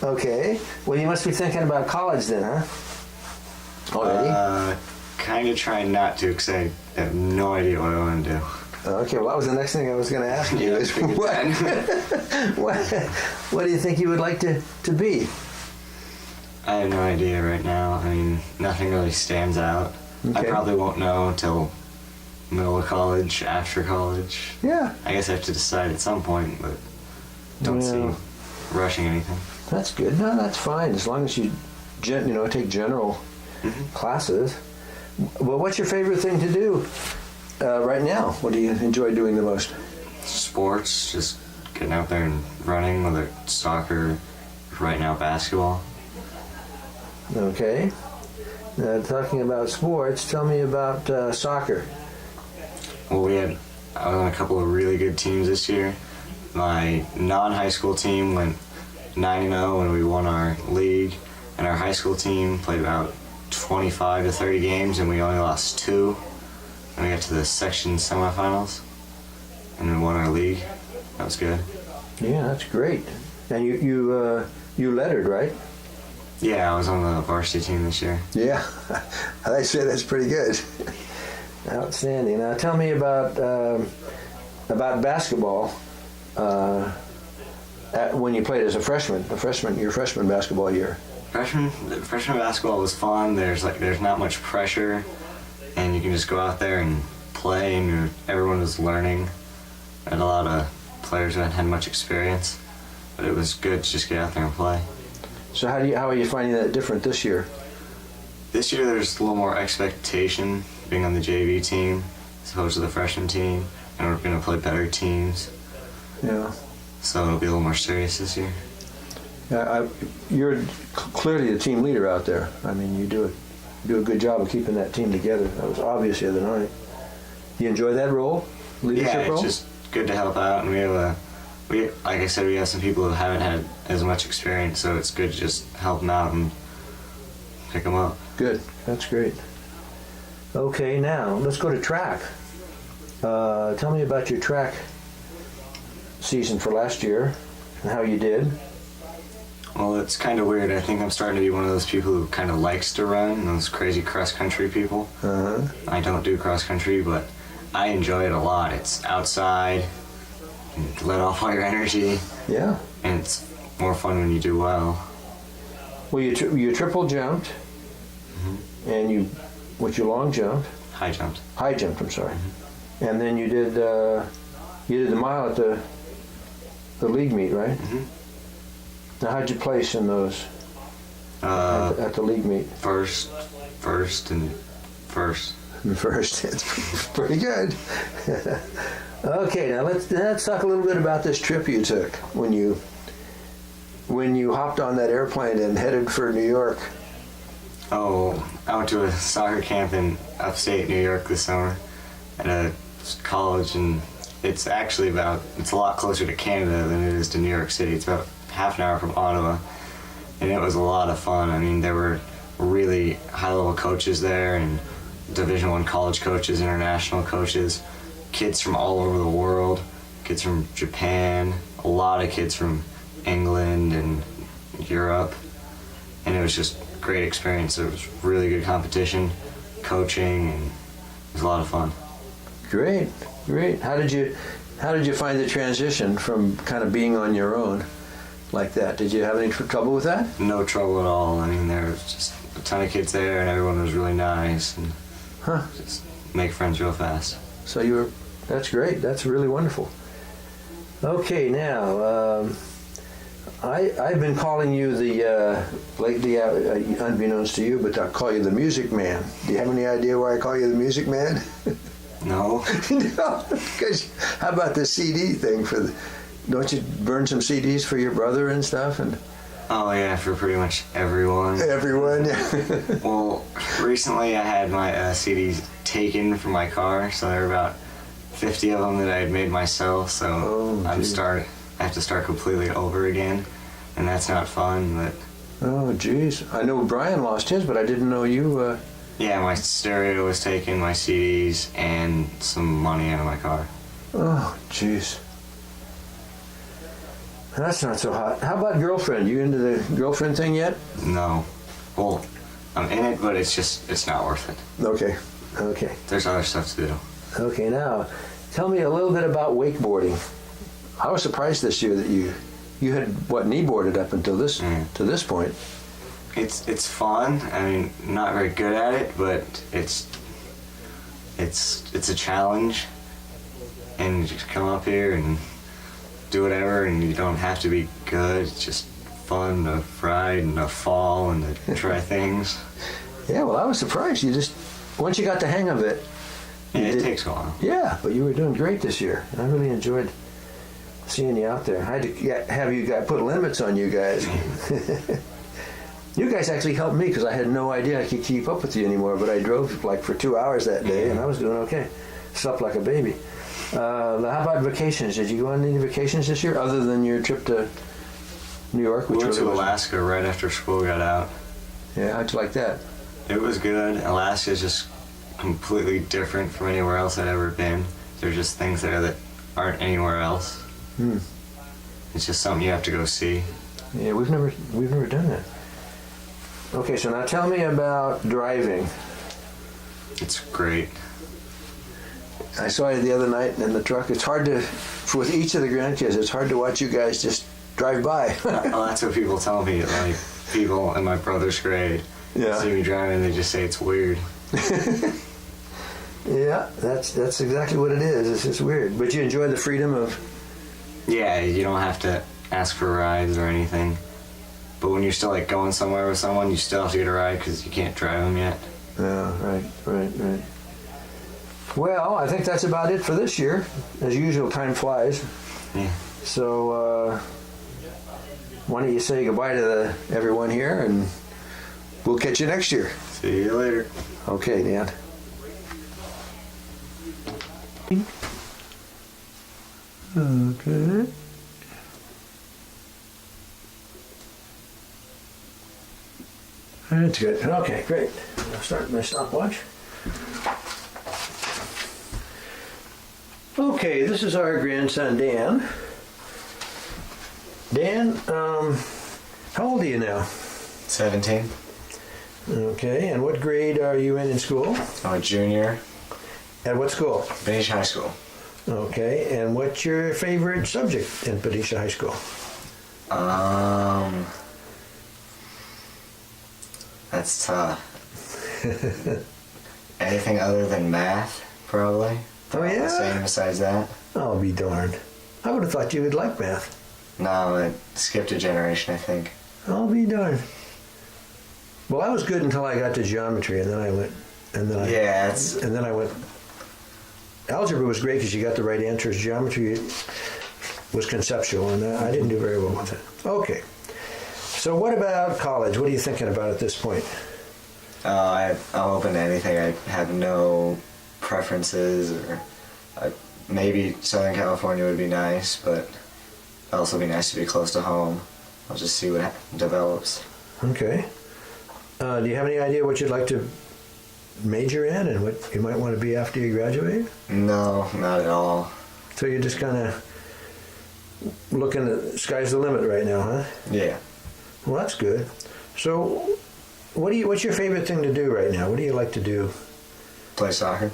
Okay. Well, you must be thinking about college then, huh? Already? Kind of trying not to because I have no idea what I want to do. Okay, well, that was the next thing I was going to ask you. Yeah, Is figured what do you think you would like to be? I have no idea right now. I mean, nothing really stands out. I Okay. probably won't know until middle of college, after college. Yeah, I guess I have to decide at some point, but don't Yeah. see rushing anything. that's good. No, that's fine. As long as you, take general classes. Well, what's your favorite thing to do right now? What do you enjoy doing the most? Sports, just getting out there and running, whether it's soccer, right now basketball. Okay. Talking about sports, tell me about soccer. Well, I was on a couple of really good teams this year. My non-high school team went 9-0 and we won our league. And our high school team played about 25 to 30 games and we only lost 2. And we got to the section semifinals and we won our league. That was good. Yeah, that's great. And you lettered, right? Yeah, I was on the varsity team this year. Yeah, I say that's pretty good. Outstanding. Now tell me about basketball. When you played as a freshman, your freshman basketball year. Freshman basketball was fun. There's not much pressure, and you can just go out there and play. And everyone was learning. I had a lot of players who hadn't had much experience, but it was good to just get out there and play. So how are you finding that different this year? This year there's a little more expectation being on the JV team as opposed to the freshman team, and we're going to play better teams, Yeah. so it'll be a little more serious this year. You're clearly the team leader out there. I mean, you do a good job of keeping that team together. That was obvious the other night. You enjoy that role, leadership Yeah, role? it's just good to help out, and like I said, we have some people who haven't had as much experience, so it's good to just help them out and pick them up. Good. That's great. Okay, now let's go to track. Tell me about your track season for last year and how you did. Well, it's kind of weird. I think I'm starting to be one of those people who kind of likes to run, those crazy cross-country people. Uh-huh. I don't do cross-country, but I enjoy it a lot. It's outside, you let off all your energy, Yeah. and it's more fun when you do well. Well, you triple jumped, and you long jumped, High jumped. high jumped. I'm sorry, and then you did the mile at the league meet, right? Mhm. Now, how'd you place in those at the league meet? First, and first. First, it's pretty good. Okay, now let's talk a little bit about this trip you took when you hopped on that airplane and headed for New York. Oh, I went to a soccer camp in upstate New York this summer at a college, and it's actually it's a lot closer to Canada than it is to New York City. It's about half an hour from Ottawa, and it was a lot of fun. I mean, there were really high-level coaches there, and Division I college coaches, international coaches, kids from all over the world, kids from Japan, a lot of kids from England and Europe, and it was just a great experience. It was really good competition, coaching, and it was a lot of fun. Great. How did you find the transition from kind of being on your own like that? Did you have any trouble with that? No trouble at all. I mean, there was just a ton of kids there, and everyone was really nice, and just make friends real fast. So that's great. That's really wonderful. Okay, now, I've been calling you lately, unbeknownst to you, but I'll call you the Music Man. Do you have any idea why I call you the Music Man? No? No, because how about the CD thing don't you burn some CDs for your brother and stuff? And Oh yeah, for pretty much everyone. everyone, Well, recently I had my CDs taken from my car, so there were about 50 of them that I had made myself, so I have to start completely over again, and that's not fun, but... Oh, geez. I know Brian lost his, but I didn't know you... Yeah, my stereo was taken, my CDs, and some money out of my car. Oh, jeez. That's not so hot. How about girlfriend? You into the girlfriend thing yet? No. Well, I'm in it, but it's not worth it. Okay. There's other stuff to do. Okay, now, tell me a little bit about wakeboarding. I was surprised this year that you had, kneeboarded up until to this point. It's fun. I mean, not very good at it, but it's a challenge. And you just come up here and do whatever, and you don't have to be good. It's just fun to ride and to fall and to try things. Yeah, well, I was surprised. Once you got the hang of it. Yeah, it takes a while. Yeah, but you were doing great this year. I really enjoyed seeing you out there. I had to have you guys put limits on you guys. You guys actually helped me because I had no idea I could keep up with you anymore, but I drove for 2 hours that day, and I was doing okay. Slept like a baby. How about vacations? Did you go on any vacations this year other than your trip to New York? We went to Alaska right after school got out. Yeah, how'd you like that? It was good. Alaska's just completely different from anywhere else I'd ever been. There's just things there that aren't anywhere else. It's just something you have to go see. Yeah, we've never done that. Okay, so now tell me about driving. It's great. I saw you the other night in the truck. It's hard to, with each of the grandkids, it's hard to watch you guys just drive by. Well, that's what people tell me. Like, people in my brother's grade see me driving, they just say it's weird. Yeah, that's exactly what it is. It's just weird. But you enjoy the freedom of... Yeah, you don't have to ask for rides or anything. But when you're still going somewhere with someone, you still have to get a ride because you can't drive them yet. Yeah, right. Well, I think that's about it for this year. As usual, time flies. Yeah. So, why don't you say goodbye to everyone here, and we'll catch you next year. See you later. Okay, Dan. Okay. That's good. Okay, great. I'll start my stopwatch. Okay, this is our grandson, Dan. Dan, how old are you now? 17. Okay, and what grade are you in school? I'm a junior. At what school? Benicia High School. Okay, and what's your favorite subject in Benicia High School? That's tough. Anything other than math, probably. Oh, yeah? Same besides that. I'll be darned. I would have thought you would like math. No, it skipped a generation, I think. I'll be darned. Well, I was good until I got to geometry, and then I went, and then I went algebra was great because you got the right answers. Geometry was conceptual, and I didn't do very well with it. Okay. So what about college? What are you thinking about at this point? I'm open to anything. I have no preferences, or maybe Southern California would be nice, but it'd also be nice to be close to home. I'll just see what develops. Okay. Do you have any idea what you'd like to major in and what you might want to be after you graduate? No, not at all. So you're just kind of looking at sky's the limit right now, huh? Yeah. Well, that's good. So, what's your favorite thing to do right now? What do you like to do? Play soccer.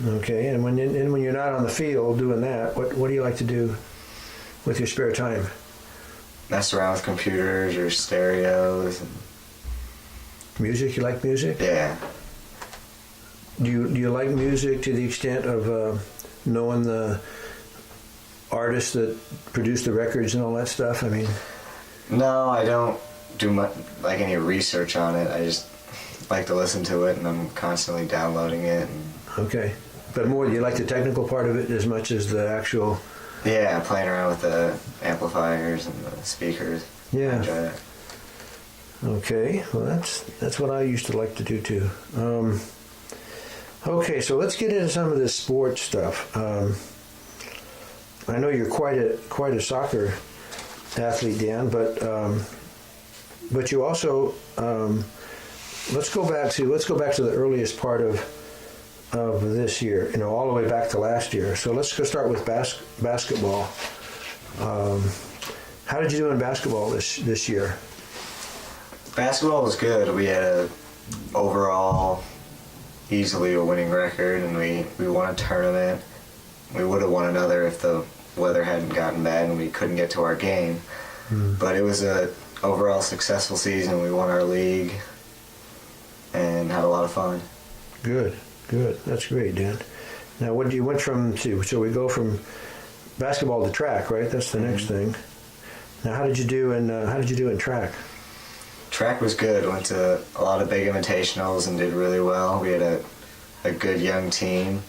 Okay, and when you're not on the field doing that, what do you like to do with your spare time? Mess around with computers or stereos. And, Music? You like music? yeah. Do you like music to the extent of knowing the artists that produce the records and all that stuff? I mean, No, I don't do much, like any research on it. I just like to listen to it, and I'm constantly downloading it. And, okay. But more, do you like the technical part of it as much as the actual? yeah, playing around with the amplifiers and the speakers. I Yeah. enjoy that. Okay. Well, that's what I used to like to do too. Okay, so let's get into some of this sports stuff. I know you're quite a soccer athlete, Dan, but you also let's go back to the earliest part of this year. You know, all the way back to last year. So let's go start with basketball. How did you do in basketball this year? Basketball was good. We had a overall easily a winning record, and we won a tournament. We would have won another if the weather hadn't gotten bad and we couldn't get to our game. But it was a overall successful season. We won our league and had a lot of fun. Good. That's great, Dan. Now, what you went from to? So we go from basketball to track, right? That's the next thing. Now, how did you do in track? Track was good. Went to a lot of big invitationals and did really well. We had a good young team,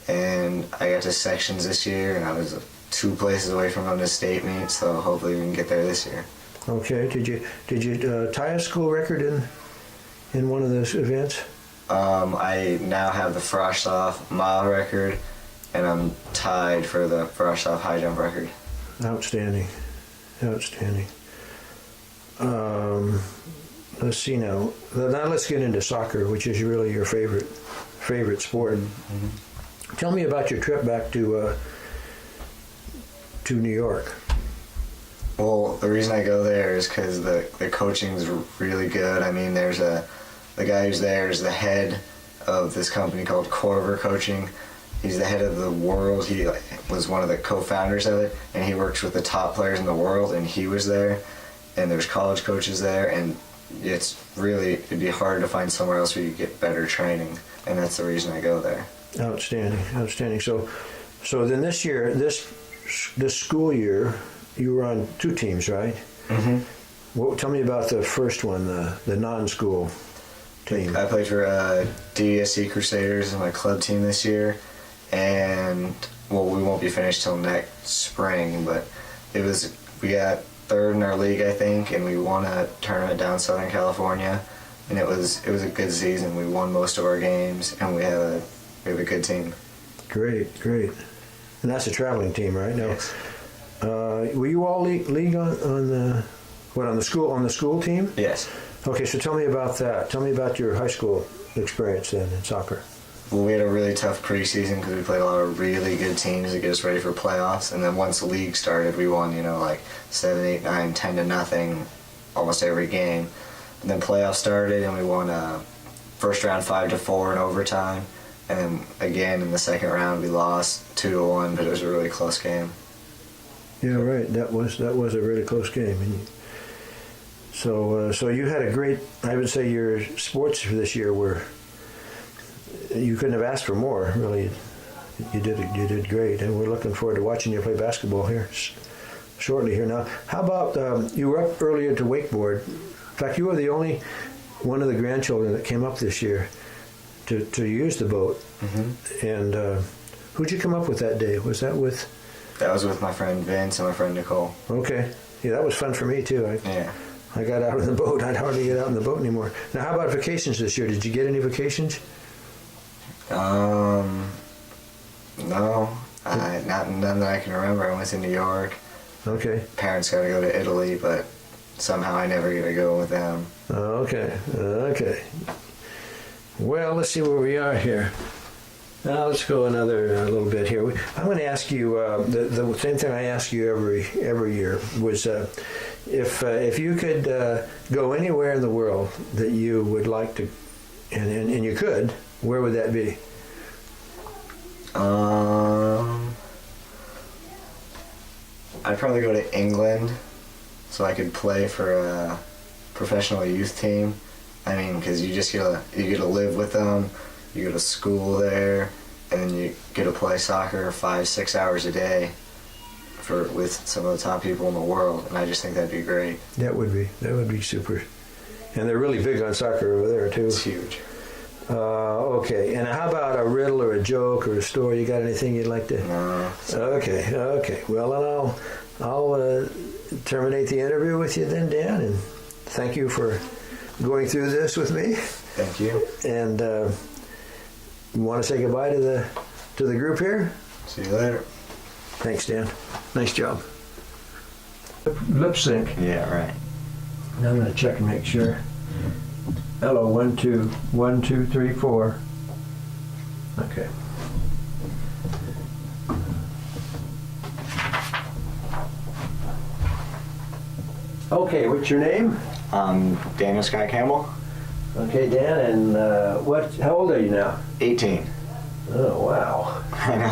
and I got to sections this year, and I was 2 places away from going to state meet. So hopefully we can get there this year. Okay. Did you tie a school record in one of those events? I now have the Froshoff mile record, and I'm tied for the Froshoff high jump record. Outstanding. Let's see now. Now let's get into soccer, which is really your favorite sport. Mm-hmm. Tell me about your trip back to New York. Well, the reason I go there is because the coaching's really good. I mean, the guy who's there is the head of this company called Corver Coaching. He's the head of the world. He was one of the co-founders of it, and he works with the top players in the world, and he was there. And there's college coaches there, and it'd be hard to find somewhere else where you get better training, and that's the reason I go there. Outstanding. So then this year, this school year, you were on 2 teams, right? Mm-hmm. Tell me about the first one, the non-school team. I played for DSC Crusaders in my club team this year, and we won't be finished till next spring, but we got 3rd in our league, I think, and we won a tournament down Southern California, and it was a good season. We won most of our games, and we have a good team. Great. And that's a traveling team, right? Now, Yes. Were you all league on the school team? Yes. Okay, so tell me about that. Tell me about your high school experience then in soccer. Well, we had a really tough preseason because we played a lot of really good teams to get us ready for playoffs. And then once the league started, we won, like 7, 8, 9, 10-0 almost every game. And then playoffs started, and we won first round 5-4 in overtime. And then again in the second round, we lost 2-1, but it was a really close game. Yeah, right. That was a really close game. And so you had a great. I would say your sports for this year were. You couldn't have asked for more, really. You did great, and we're looking forward to watching you play basketball here shortly here. Now, how about you were up earlier to wakeboard? In fact, you were the only one of the grandchildren that came up this year to use the boat. Mm-hmm. And Who'd you come up with that day? Was that with? That was with my friend Vince and my friend Nicole. Okay. Yeah, that was fun for me too. Yeah. I got out of the boat. I'd hardly get out in the boat anymore. Now, how about vacations this year? Did you get any vacations? No, none that I can remember. I went to New York. Okay. Parents got to go to Italy, but somehow I never get to go with them. Okay. Okay. Well, let's see where we are here. Now let's go another little bit here. I'm going to ask you the same thing I ask you every year was if you could go anywhere in the world that you would like to, and you could, where would that be? I'd probably go to England so I could play for a professional youth team. I mean, because you get to live with them, you go to school there, and then you get to play soccer 5-6 hours a day with some of the top people in the world, and I just think that'd be great. That would be super. And they're really big on soccer over there too. It's huge. Okay, and how about a riddle or a joke or a story? You got anything you'd like to? No. Okay. Well, then I'll terminate the interview with you then, Dan, and thank you for going through this with me. Thank you. And you want to say goodbye to the group here? See you later. Thanks, Dan. Nice job. Lip sync. Yeah, right. Now I'm going to check and make sure. Hello, 1 2 1 2 3 4. Okay. Okay, what's your name? Daniel Scott Campbell, Okay, Dan, and how old are you now? 18. Oh, wow. I know.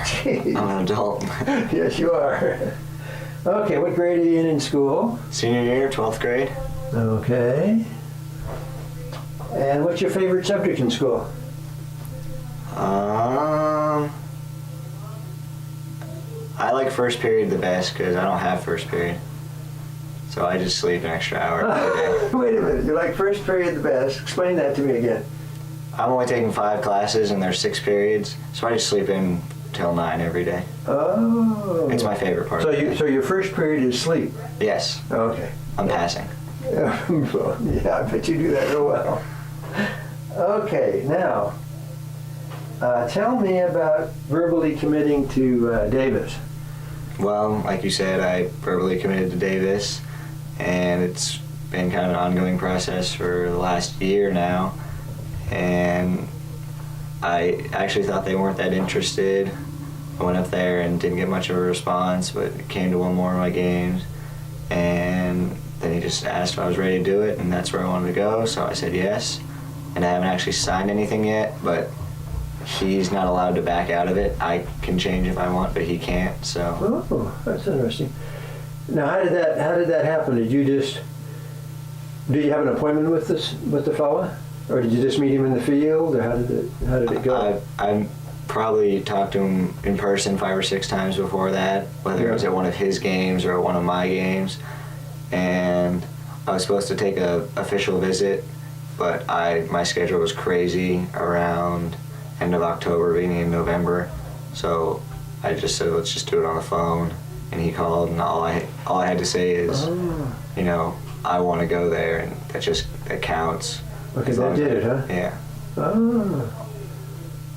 Jeez. I'm an adult. Yes, you are. Okay, what grade are you in school? Senior year, 12th grade. Okay. And what's your favorite subject in school? I like first period the best because I don't have first period. So I just sleep an extra hour every day. Wait a minute, you like first period the best. Explain that to me again. I'm only taking 5 classes and there's 6 periods, so I just sleep in till 9 every day. Oh. It's my favorite part. So your first period is sleep? Yes, Okay. I'm passing. Yeah, I bet you do that real well. Okay, now, tell me about verbally committing to Davis. Well, like you said, I verbally committed to Davis, and it's been kind of an ongoing process for the last year now. And I actually thought they weren't that interested. I went up there and didn't get much of a response, but came to one more of my games. And then he just asked if I was ready to do it, and that's where I wanted to go, so I said yes. And I haven't actually signed anything yet, but he's not allowed to back out of it. I can change if I want, but he can't, so. Oh, that's interesting. Now, how did that happen? Did you have an appointment with the fella? Or did you just meet him in the field, or how did it go? I probably talked to him in person 5 or 6 times before that, whether it was at one of his games or at one of my games. And I was supposed to take a official visit, but my schedule was crazy around end of October, beginning of November. So I just said, let's just do it on the phone. And he called, and all I had to say is, I want to go there, and that counts. Okay, that did it, huh? Yeah. Oh,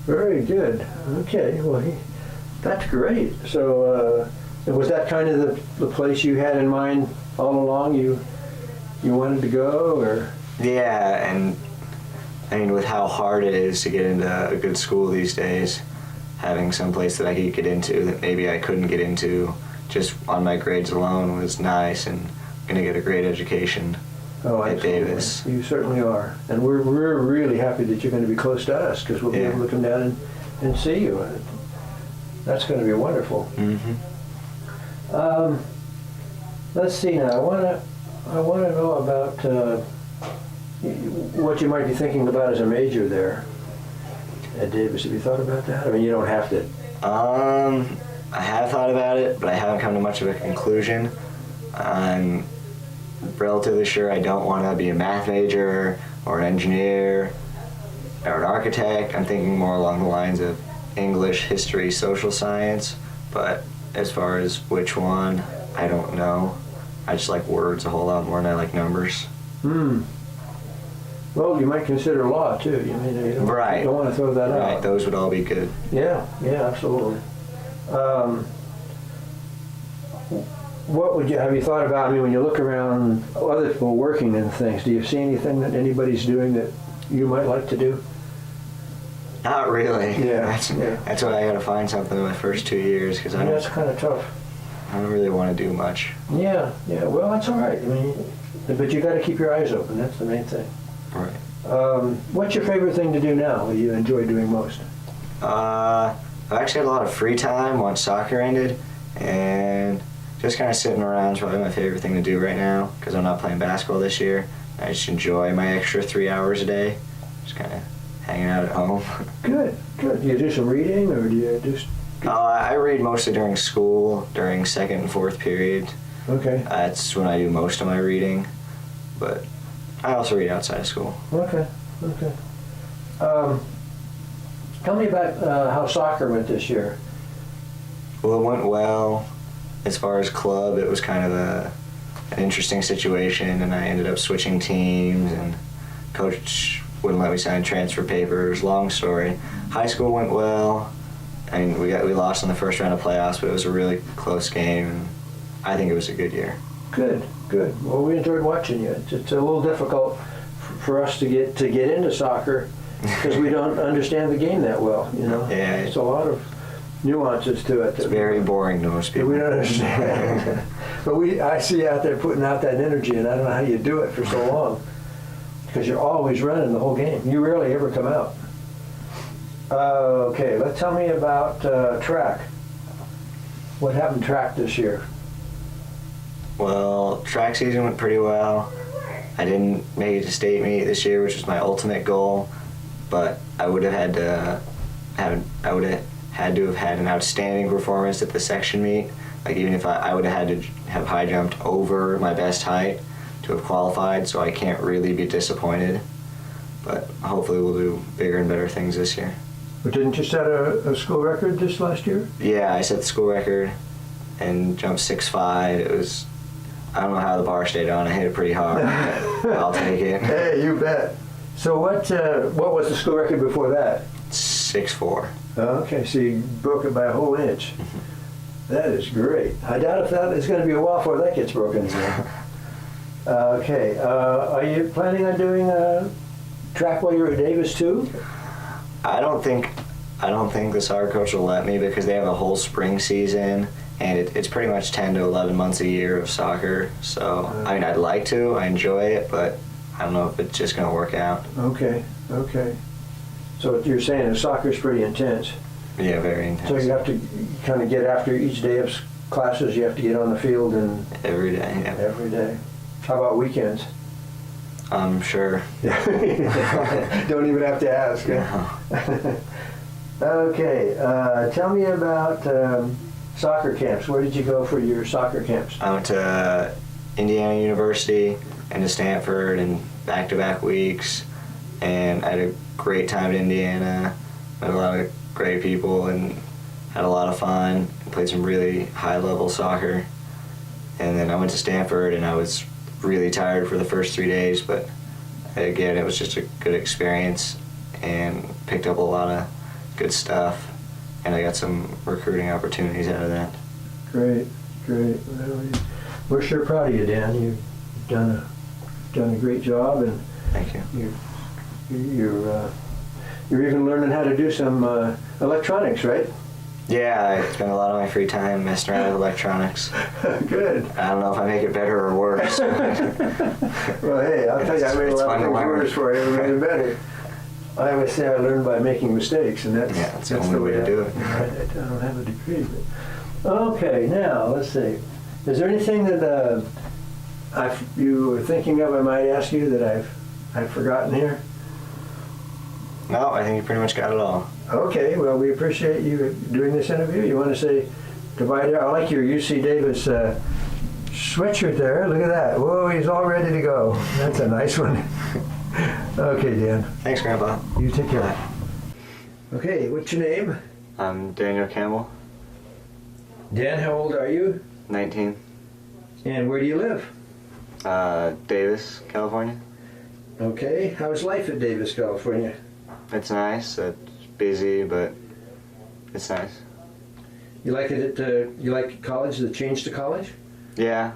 very good. Okay, well, that's great. So, was that kind of the place you had in mind all along? You wanted to go, or? Yeah, and I mean, with how hard it is to get into a good school these days, having some place that I could get into that maybe I couldn't get into just on my grades alone was nice, and gonna get a great education. Oh, at absolutely. Davis. You certainly are. And we're really happy that you're going to be close to us, because we'll be able to come down and see you. That's going to be wonderful. Mm-hmm. Let's see now. I want to know about what you might be thinking about as a major there at Davis. Have you thought about that? I mean, you don't have to. I have thought about it, but I haven't come to much of a conclusion. I'm relatively sure I don't want to be a math major or an engineer or an architect. I'm thinking more along the lines of English, history, social science, but as far as which one, I don't know. I just like words a whole lot more than I like numbers. Well, you might consider law too. You mean, you don't, Right. you don't want to throw that Right, out. those would all be good. Yeah, absolutely. What would you have you thought about? I mean, when you look around other people working in things, do you see anything that anybody's doing that you might like to do? Not really. Yeah, That's, yeah. that's why I gotta find something in my first 2 years, because I mean, that's kind of tough. I don't really want to do much. Yeah. Well, that's all right. I mean, but you got to keep your eyes open. That's the main thing. Right. What's your favorite thing to do now? What do you enjoy doing most? I've actually had a lot of free time once soccer ended, and just kind of sitting around is probably my favorite thing to do right now, because I'm not playing basketball this year. I just enjoy my extra 3 hours a day, just kind of hanging out at home. Good. Do you do some reading, or do you just? I read mostly during school, during second and fourth period. Okay. That's when I do most of my reading, but I also read outside of school. Okay. Tell me about how soccer went this year. Well, it went well. As far as club, it was kind of an interesting situation, and I ended up switching teams, and coach wouldn't let me sign transfer papers. Long story. High school went well. I mean, we lost in the first round of playoffs, but it was a really close game, and I think it was a good year. Good. Well, we enjoyed watching you. It's a little difficult for us to get into soccer because we don't understand the game that well. You know. Yeah. It's a lot of nuances to it. It's very boring to most that people. we don't understand. But I see you out there putting out that energy, and I don't know how you do it for so long because you're always running the whole game. You rarely ever come out. Okay, tell me about track. What happened to track this year? Well, track season went pretty well. I didn't make it to state meet this year, which was my ultimate goal, but I would have had to have had an outstanding performance at the section meet. Like, even if I would have had to have high jumped over my best height to have qualified, so I can't really be disappointed. But hopefully we'll do bigger and better things this year. But didn't you set a school record this last year? Yeah, I set the school record and jumped 6'5". It was, I don't know how the bar stayed on. I hit it pretty hard. But I'll take it. Hey, you bet. So what was the school record before that? 6'4". Okay, so you broke it by a whole inch. That is great. I doubt if that is going to be a while before that gets broken again. Okay, are you planning on doing track while you're at Davis too? I don't think the soccer coach will let me, because they have a whole spring season, and it's pretty much 10 to 11 months a year of soccer. So I mean, I'd like to. I enjoy it, but I don't know if it's just going to work out. Okay. So what you're saying is soccer's pretty intense. Yeah, very intense. So you have to kind of get after each day of classes. You have to get on the field and Every day, yeah. every day. How about weekends? I'm sure. Don't even have to ask. No. Okay, tell me about soccer camps. Where did you go for your soccer camps? I went to Indiana University and to Stanford, and back-to-back weeks, and I had a great time in Indiana. Met a lot of great people and had a lot of fun. Played some really high-level soccer. And then I went to Stanford, and I was really tired for the first 3 days, but again, it was just a good experience and picked up a lot of good stuff, and I got some recruiting opportunities out of that. Great. Well, we're sure proud of you, Dan. You've done a great job, and Thank you. you're even learning how to do some electronics, right? Yeah, I spend a lot of my free time messing around with electronics. Good. I don't know if I make it better or worse. Well, hey, I'll tell you, I made a It's lot fun of to things learn. worse for you. It made it better. I always say I learn by making mistakes, and that's the only way to do it. I don't have a degree, but okay. Now let's see. Is there anything that you were thinking of? I might ask you that I've forgotten here. No, I think you pretty much got it all. Okay. Well, we appreciate you doing this interview. You want to say goodbye there? I like your UC Davis sweatshirt there. Look at that. Whoa, he's all ready to go. That's a nice one. Okay, Dan. Thanks, Grandpa. You take care. Okay, what's your name? I'm Daniel Campbell, Dan, how old are you? 19, And where do you live? Davis, California. Okay. How's life at Davis, California? It's nice. It's busy, but it's nice. You like it you like college, the change to college? Yeah,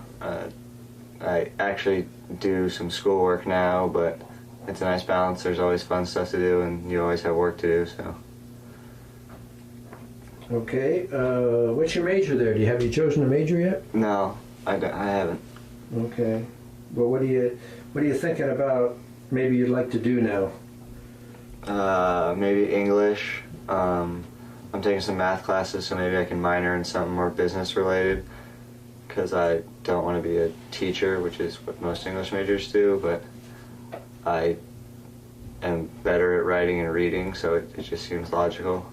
I actually do some schoolwork now, but it's a nice balance. There's always fun stuff to do, and you always have work to do, so. Okay. What's your major there? Have you chosen a major yet? No, I haven't. Okay. Well, what are you thinking about maybe you'd like to do now? Maybe English. I'm taking some math classes, so maybe I can minor in something more business related, because I don't want to be a teacher, which is what most English majors do, but I am better at writing and reading, so it just seems logical.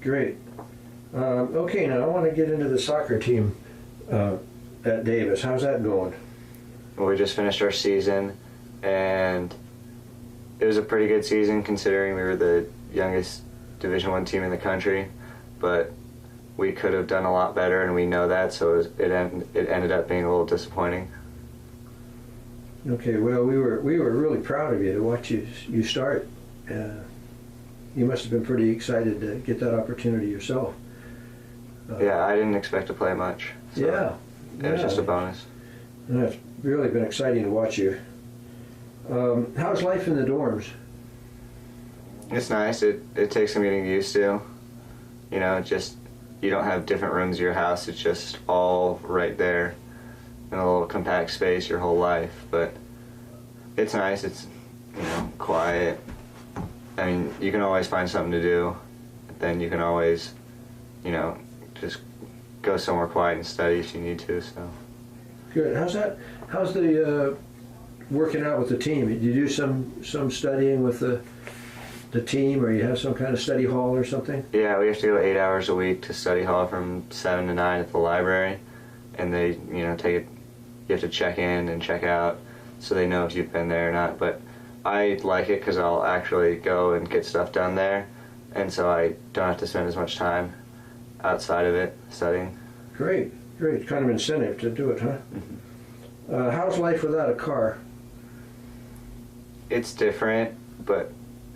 Great. Okay, now I want to get into the soccer team at Davis. How's that going? We just finished our season, and it was a pretty good season considering we were the youngest Division I team in the country, but we could have done a lot better, and we know that, so it ended up being a little disappointing. Okay, well, we were really proud of you to watch you start. You must have been pretty excited to get that opportunity yourself. Yeah, I didn't expect to play much. So Yeah. It was just a bonus. And it's really been exciting to watch you. How's life in the dorms? It's nice. It takes some getting used to. You know, you don't have different rooms of your house. It's just all right there in a little compact space your whole life. But it's nice. It's, quiet. I mean, you can always find something to do. Then you can always, just go somewhere quiet and study if you need to. So. Good. How's the working out with the team? Did you do some studying with the team, or you have some kind of study hall or something? Yeah, we have to go 8 hours a week to study hall from 7 to 9 at the library, and they, take it. You have to check in and check out, so they know if you've been there or not. But I like it because I'll actually go and get stuff done there, and so I don't have to spend as much time outside of it studying. Great. Kind of incentive to do it, huh? Mm-hmm. How's life without a car? It's different, but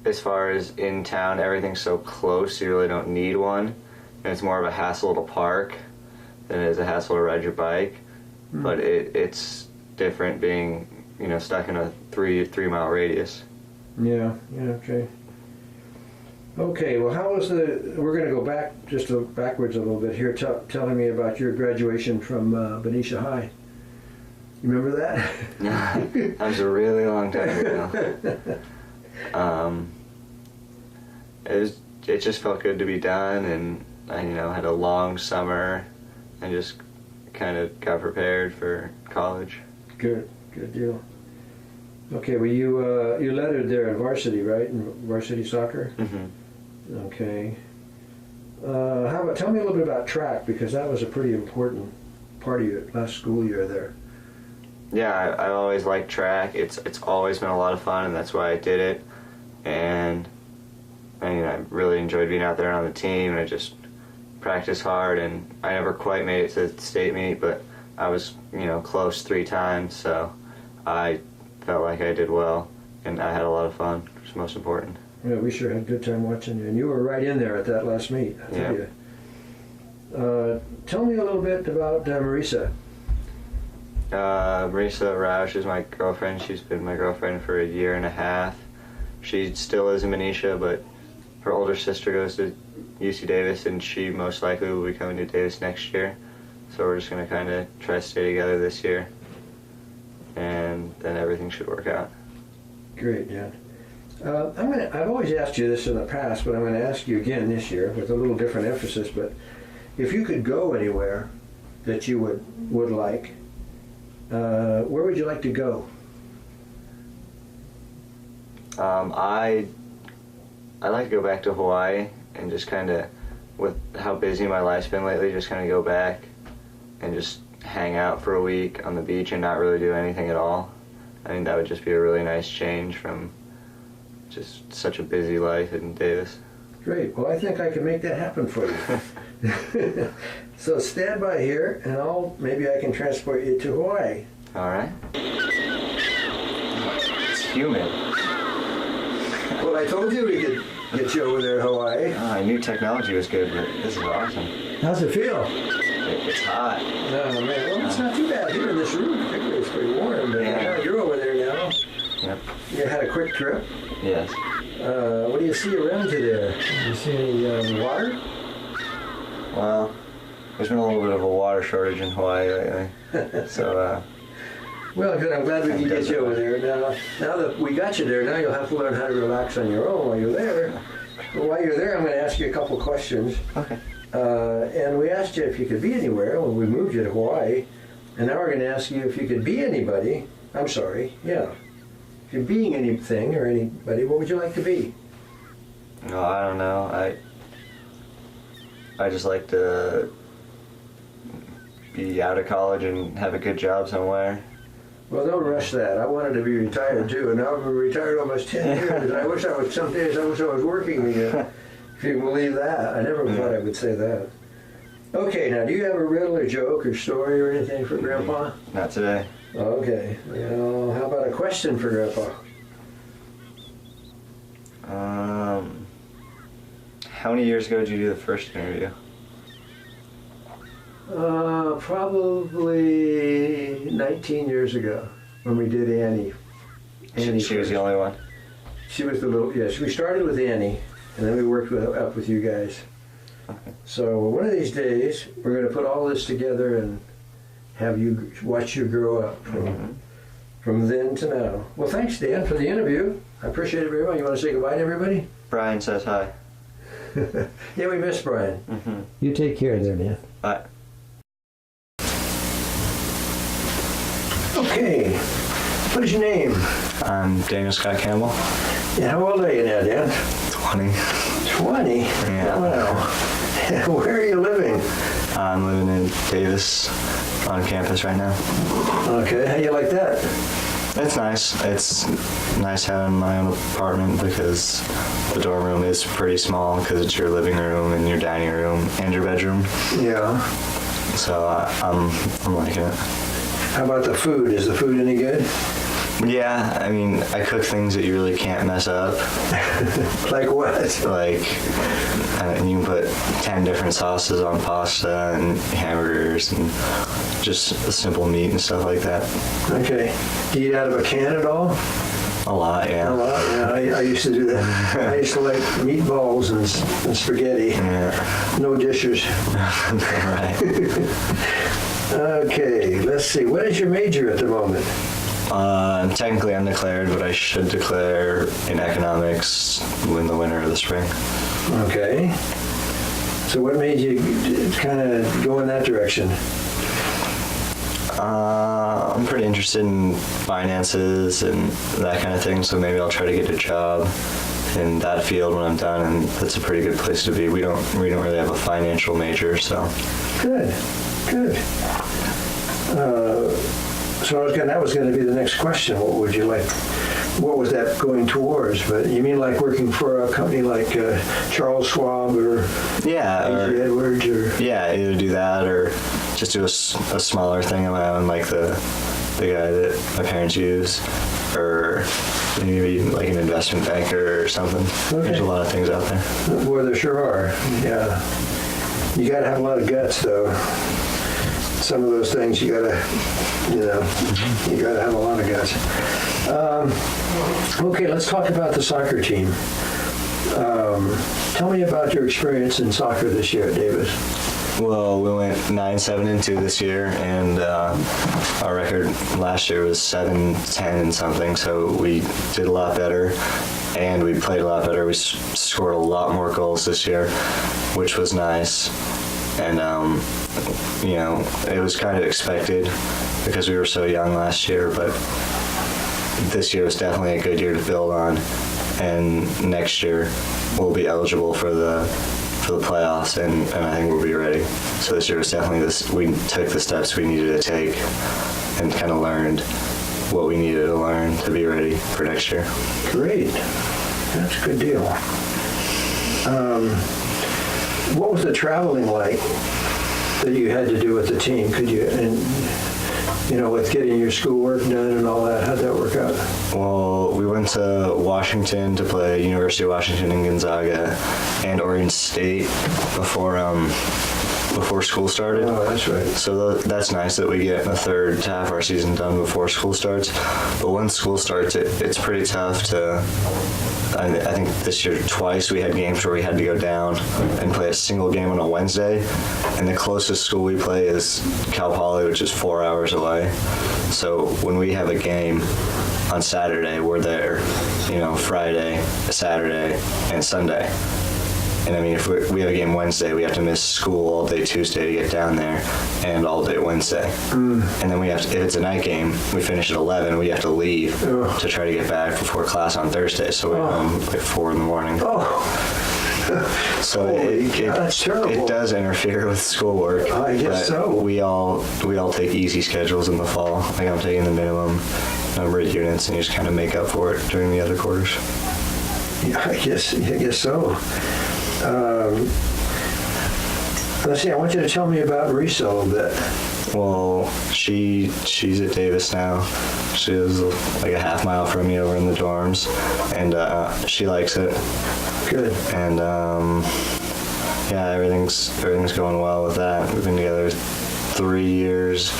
as far as in town, everything's so close, you really don't need one. And it's more of a hassle to park than it is a hassle to ride your bike. But it's different being, stuck in a three-mile radius. Yeah, okay. Okay, well, we're going to go back, backwards a little bit here, telling me about your graduation from Benicia High. You remember that? That was a really long time ago. It just felt good to be done, and I, had a long summer and just kind of got prepared for college. Good deal. Okay, well, you lettered there in varsity, right? In varsity soccer? Mm-hmm. Okay. Tell me a little bit about track, because that was a pretty important part of your last school year there. Yeah, I always liked track. It's always been a lot of fun, and that's why I did it. And I really enjoyed being out there on the team, and I just practiced hard, and I never quite made it to the state meet, but I was, close 3 times, so I felt like I did well, and I had a lot of fun, which is most important. Yeah, we sure had a good time watching you, and you were right in there at that last meet, I tell you. Tell me a little bit about Marisa. Marisa Roush is my girlfriend. She's been my girlfriend for a year and a half. She still is in Benicia, but her older sister goes to UC Davis, and she most likely will be coming to Davis next year. So we're just going to kind of try to stay together this year, and then everything should work out. Great, Dan. I've always asked you this in the past, but I'm going to ask you again this year with a little different emphasis. But if you could go anywhere that you would like, where would you like to go? I'd like to go back to Hawaii and just kind of, with how busy my life's been lately, just kind of go back and just hang out for a week on the beach and not really do anything at all. I think that would just be a really nice change from just such a busy life in Davis. Great. Well, I think I can make that happen for you. So stand by here, and maybe I can transport you to Hawaii. All right. It's humid. Well, I told you we could get you over there to Hawaii. Oh, I knew technology was good, but this is awesome. How's it feel? It's hot. Oh, man. Well, it's not too bad here in this room. Particularly, it's pretty warm. But Yeah. you're over there now. Yep. You had a quick trip. Yes. What do you see around you there? Do you see any water? Well, there's been a little bit of a water shortage in Hawaii lately. So, Well, good. I'm glad we can get you over there. Now that we got you there, now you'll have to learn how to relax on your own while you're there. But while you're there, I'm going to ask you a couple questions. okay. And we asked you if you could be anywhere when we moved you to Hawaii. And now we're going to ask you if you could be anybody. I'm sorry. Yeah. If you're being anything or anybody, what would you like to be? No, I don't know. I just like to be out of college and have a good job somewhere. Well, don't rush that. I wanted to be retired too, and now I've been retired almost 10 years. And I wish I was, some days I wish I was working again. If you can believe that. I never thought I would say that. Okay, now do you have a riddle or joke or story or anything for Grandpa? Not today. Okay. Well, how about a question for Grandpa? How many years ago did you do the first interview? Probably 19 years ago when we did Annie. She was the only one. She was the little, yes, we started with Annie, and then we worked up with you guys. Okay. So one of these days, we're going to put all this together and have you watch you grow up from then to now. Well, thanks, Dan, for the interview. I appreciate it very much. You want to say goodbye to everybody? Brian says hi. Yeah, we miss Brian. Mm-hmm. You take care there, Dan. Bye. Okay. What is your name? I'm Daniel Scott Campbell. Yeah, how old are you now, Dan? 20. 20? Yeah. Wow. Where are you living? I'm living in Davis on campus right now. Okay, how you like that? It's nice. It's nice having my own apartment because the dorm room is pretty small because it's your living room and your dining room and your bedroom. Yeah. So I'm liking it. How about the food? Is the food any good? Yeah, I mean, I cook things that you really can't mess up. Like what? Like, you can put 10 different sauces on pasta and hamburgers and just simple meat and stuff like that. Okay. Do you eat out of a can at all? A lot, yeah. A lot, yeah. I used to do that. I used to like meatballs and spaghetti. Yeah. No dishes. Right. Okay, let's see. What is your major at the moment? I'm technically undeclared, but I should declare in economics in the winter or the spring. Okay. So what made you kind of go in that direction? I'm pretty interested in finances and that kind of thing, so maybe I'll try to get a job in that field when I'm done, and that's a pretty good place to be. We don't really have a financial major, so. Good. So that was going to be the next question. What would you like? What was that going towards? But you mean like working for a company like Charles Schwab or Yeah, A.J. Edwards or? yeah, either do that or just do a smaller thing of my own, like the guy that my parents use, or maybe like an investment banker or something. Okay. There's a lot of things out there. Well, there sure are. Yeah. You got to have a lot of guts, though. Some of those things you got to have a lot of guts. Okay, let's talk about the soccer team. Tell me about your experience in soccer this year at Davis. Well, we went 9-7-2 this year, and our record last year was 7-10 and something. So we did a lot better, and we played a lot better. We scored a lot more goals this year, which was nice. And it was kind of expected because we were so young last year. But this year was definitely a good year to build on, and next year we'll be eligible for the playoffs, and I think we'll be ready. So this year was definitely we took the steps we needed to take and kind of learned what we needed to learn to be ready for next year. Great. That's a good deal. What was the traveling like that you had to do with the team? Could you, and with getting your schoolwork done and all that, how'd that work out? Well, we went to Washington to play University of Washington and Gonzaga and Oregon State before school started. Oh, that's right. So that's nice that we get a third to have our season done before school starts. But once school starts, it's pretty tough to. I think this year twice we had games where we had to go down and play a single game on a Wednesday, and the closest school we play is Cal Poly, which is 4 hours away. So when we have a game on Saturday, we're there, Friday, Saturday, and Sunday. And I mean, if we have a game Wednesday, we have to miss school all day Tuesday to get down there, and all day Wednesday. And then we have to, if it's a night game, we finish at 11. We have to leave to try to get back before class on Thursday. So we're home at 4 in the morning. So that's terrible. It does interfere with schoolwork. I guess but so. We all take easy schedules in the fall. Like I'm taking the minimum number of units, and you just kind of make up for it during the other quarters. Yeah, I guess so. Let's see, I want you to tell me about Marisa a little bit. Well, she's at Davis now. She was like a half mile from me over in the dorms, and she likes it. Good. And yeah, everything's going well with that. We've been together 3 years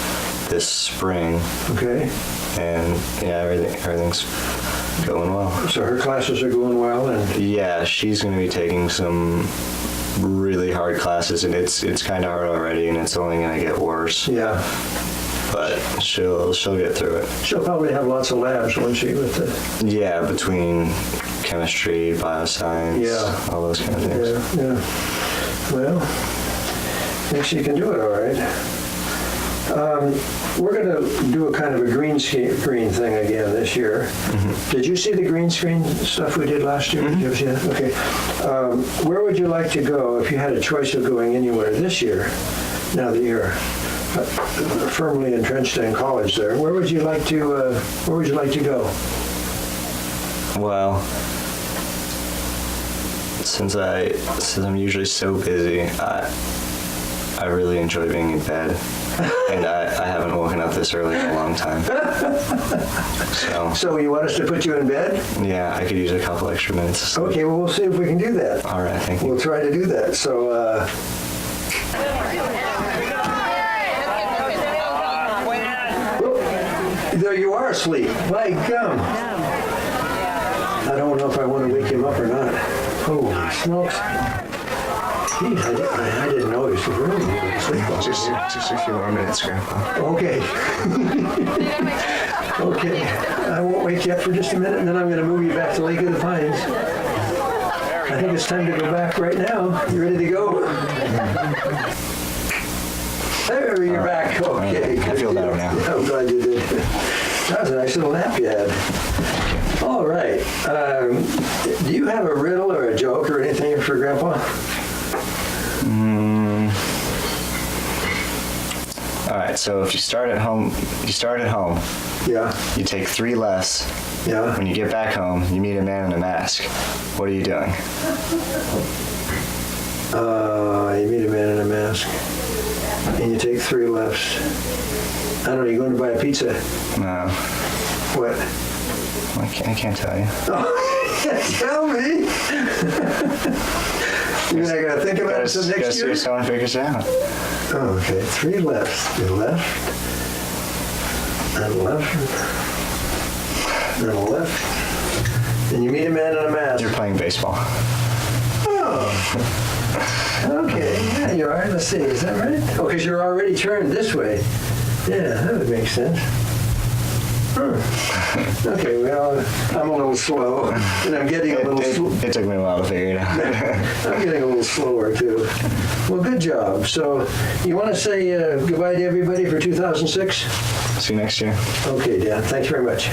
this spring, Okay. and yeah, everything's going well. So her classes are going well, and Yeah, she's going to be taking some really hard classes, and it's kind of hard already, and it's only going to get worse. yeah, But she'll get through it. she'll probably have lots of labs, won't she, with the, Yeah, between chemistry, bioscience, Yeah. all those kind of things. yeah. Well, I think she can do it all right. We're going to do a kind of a green screen thing again this year. Did you see the green screen stuff we did last year? Did you ever see that? Okay. Where would you like to go if you had a choice of going anywhere this year, now that you're firmly entrenched in college there? Where would you like to go? Well, since I'm usually so busy, I really enjoy being in bed, and I haven't woken up this early in a long time. So you want us to put you in bed? Yeah, I could use a couple extra minutes of sleep. Okay, well, we'll see if we can do that. All right, thank you. We'll try to do that. So, there you are asleep. My gum. I don't know if I want to wake him up or not. Holy smokes. Gee, I didn't know he was really asleep. Just a few more minutes, Grandpa. Okay. Okay. I won't wake you up for just a minute, and then I'm going to move you back to Lake of the Pines. I think it's time to go back right now. You ready to go? There, you're back. Okay. I feel better now. I'm glad you did. That was a nice little nap you had. All right. Do you have a riddle or a joke or anything for Grandpa? All right, so if you start at home, Yeah. you take 3 lefts. Yeah. When you get back home, you meet a man in a mask. What are you doing? You meet a man in a mask, and you take 3 lefts. I don't know, you going to buy a pizza? No, What? I can't tell you. Tell me. You're not going to think about it until Go next see year? if someone figures it out. Oh, okay, 3 lefts. The left, and left, and left. And you meet a man in a mask. You're playing baseball. Oh. Okay, yeah, you are. Let's see, is that right? Oh, because you're already turned this way. Yeah, that would make sense. Okay, well, I'm a little slow, and I'm getting a little slow. It took me a while to figure it out. I'm getting a little slower, too. Well, good job. So, you want to say goodbye to everybody for 2006? See you next year. Okay, Dan, thanks very much.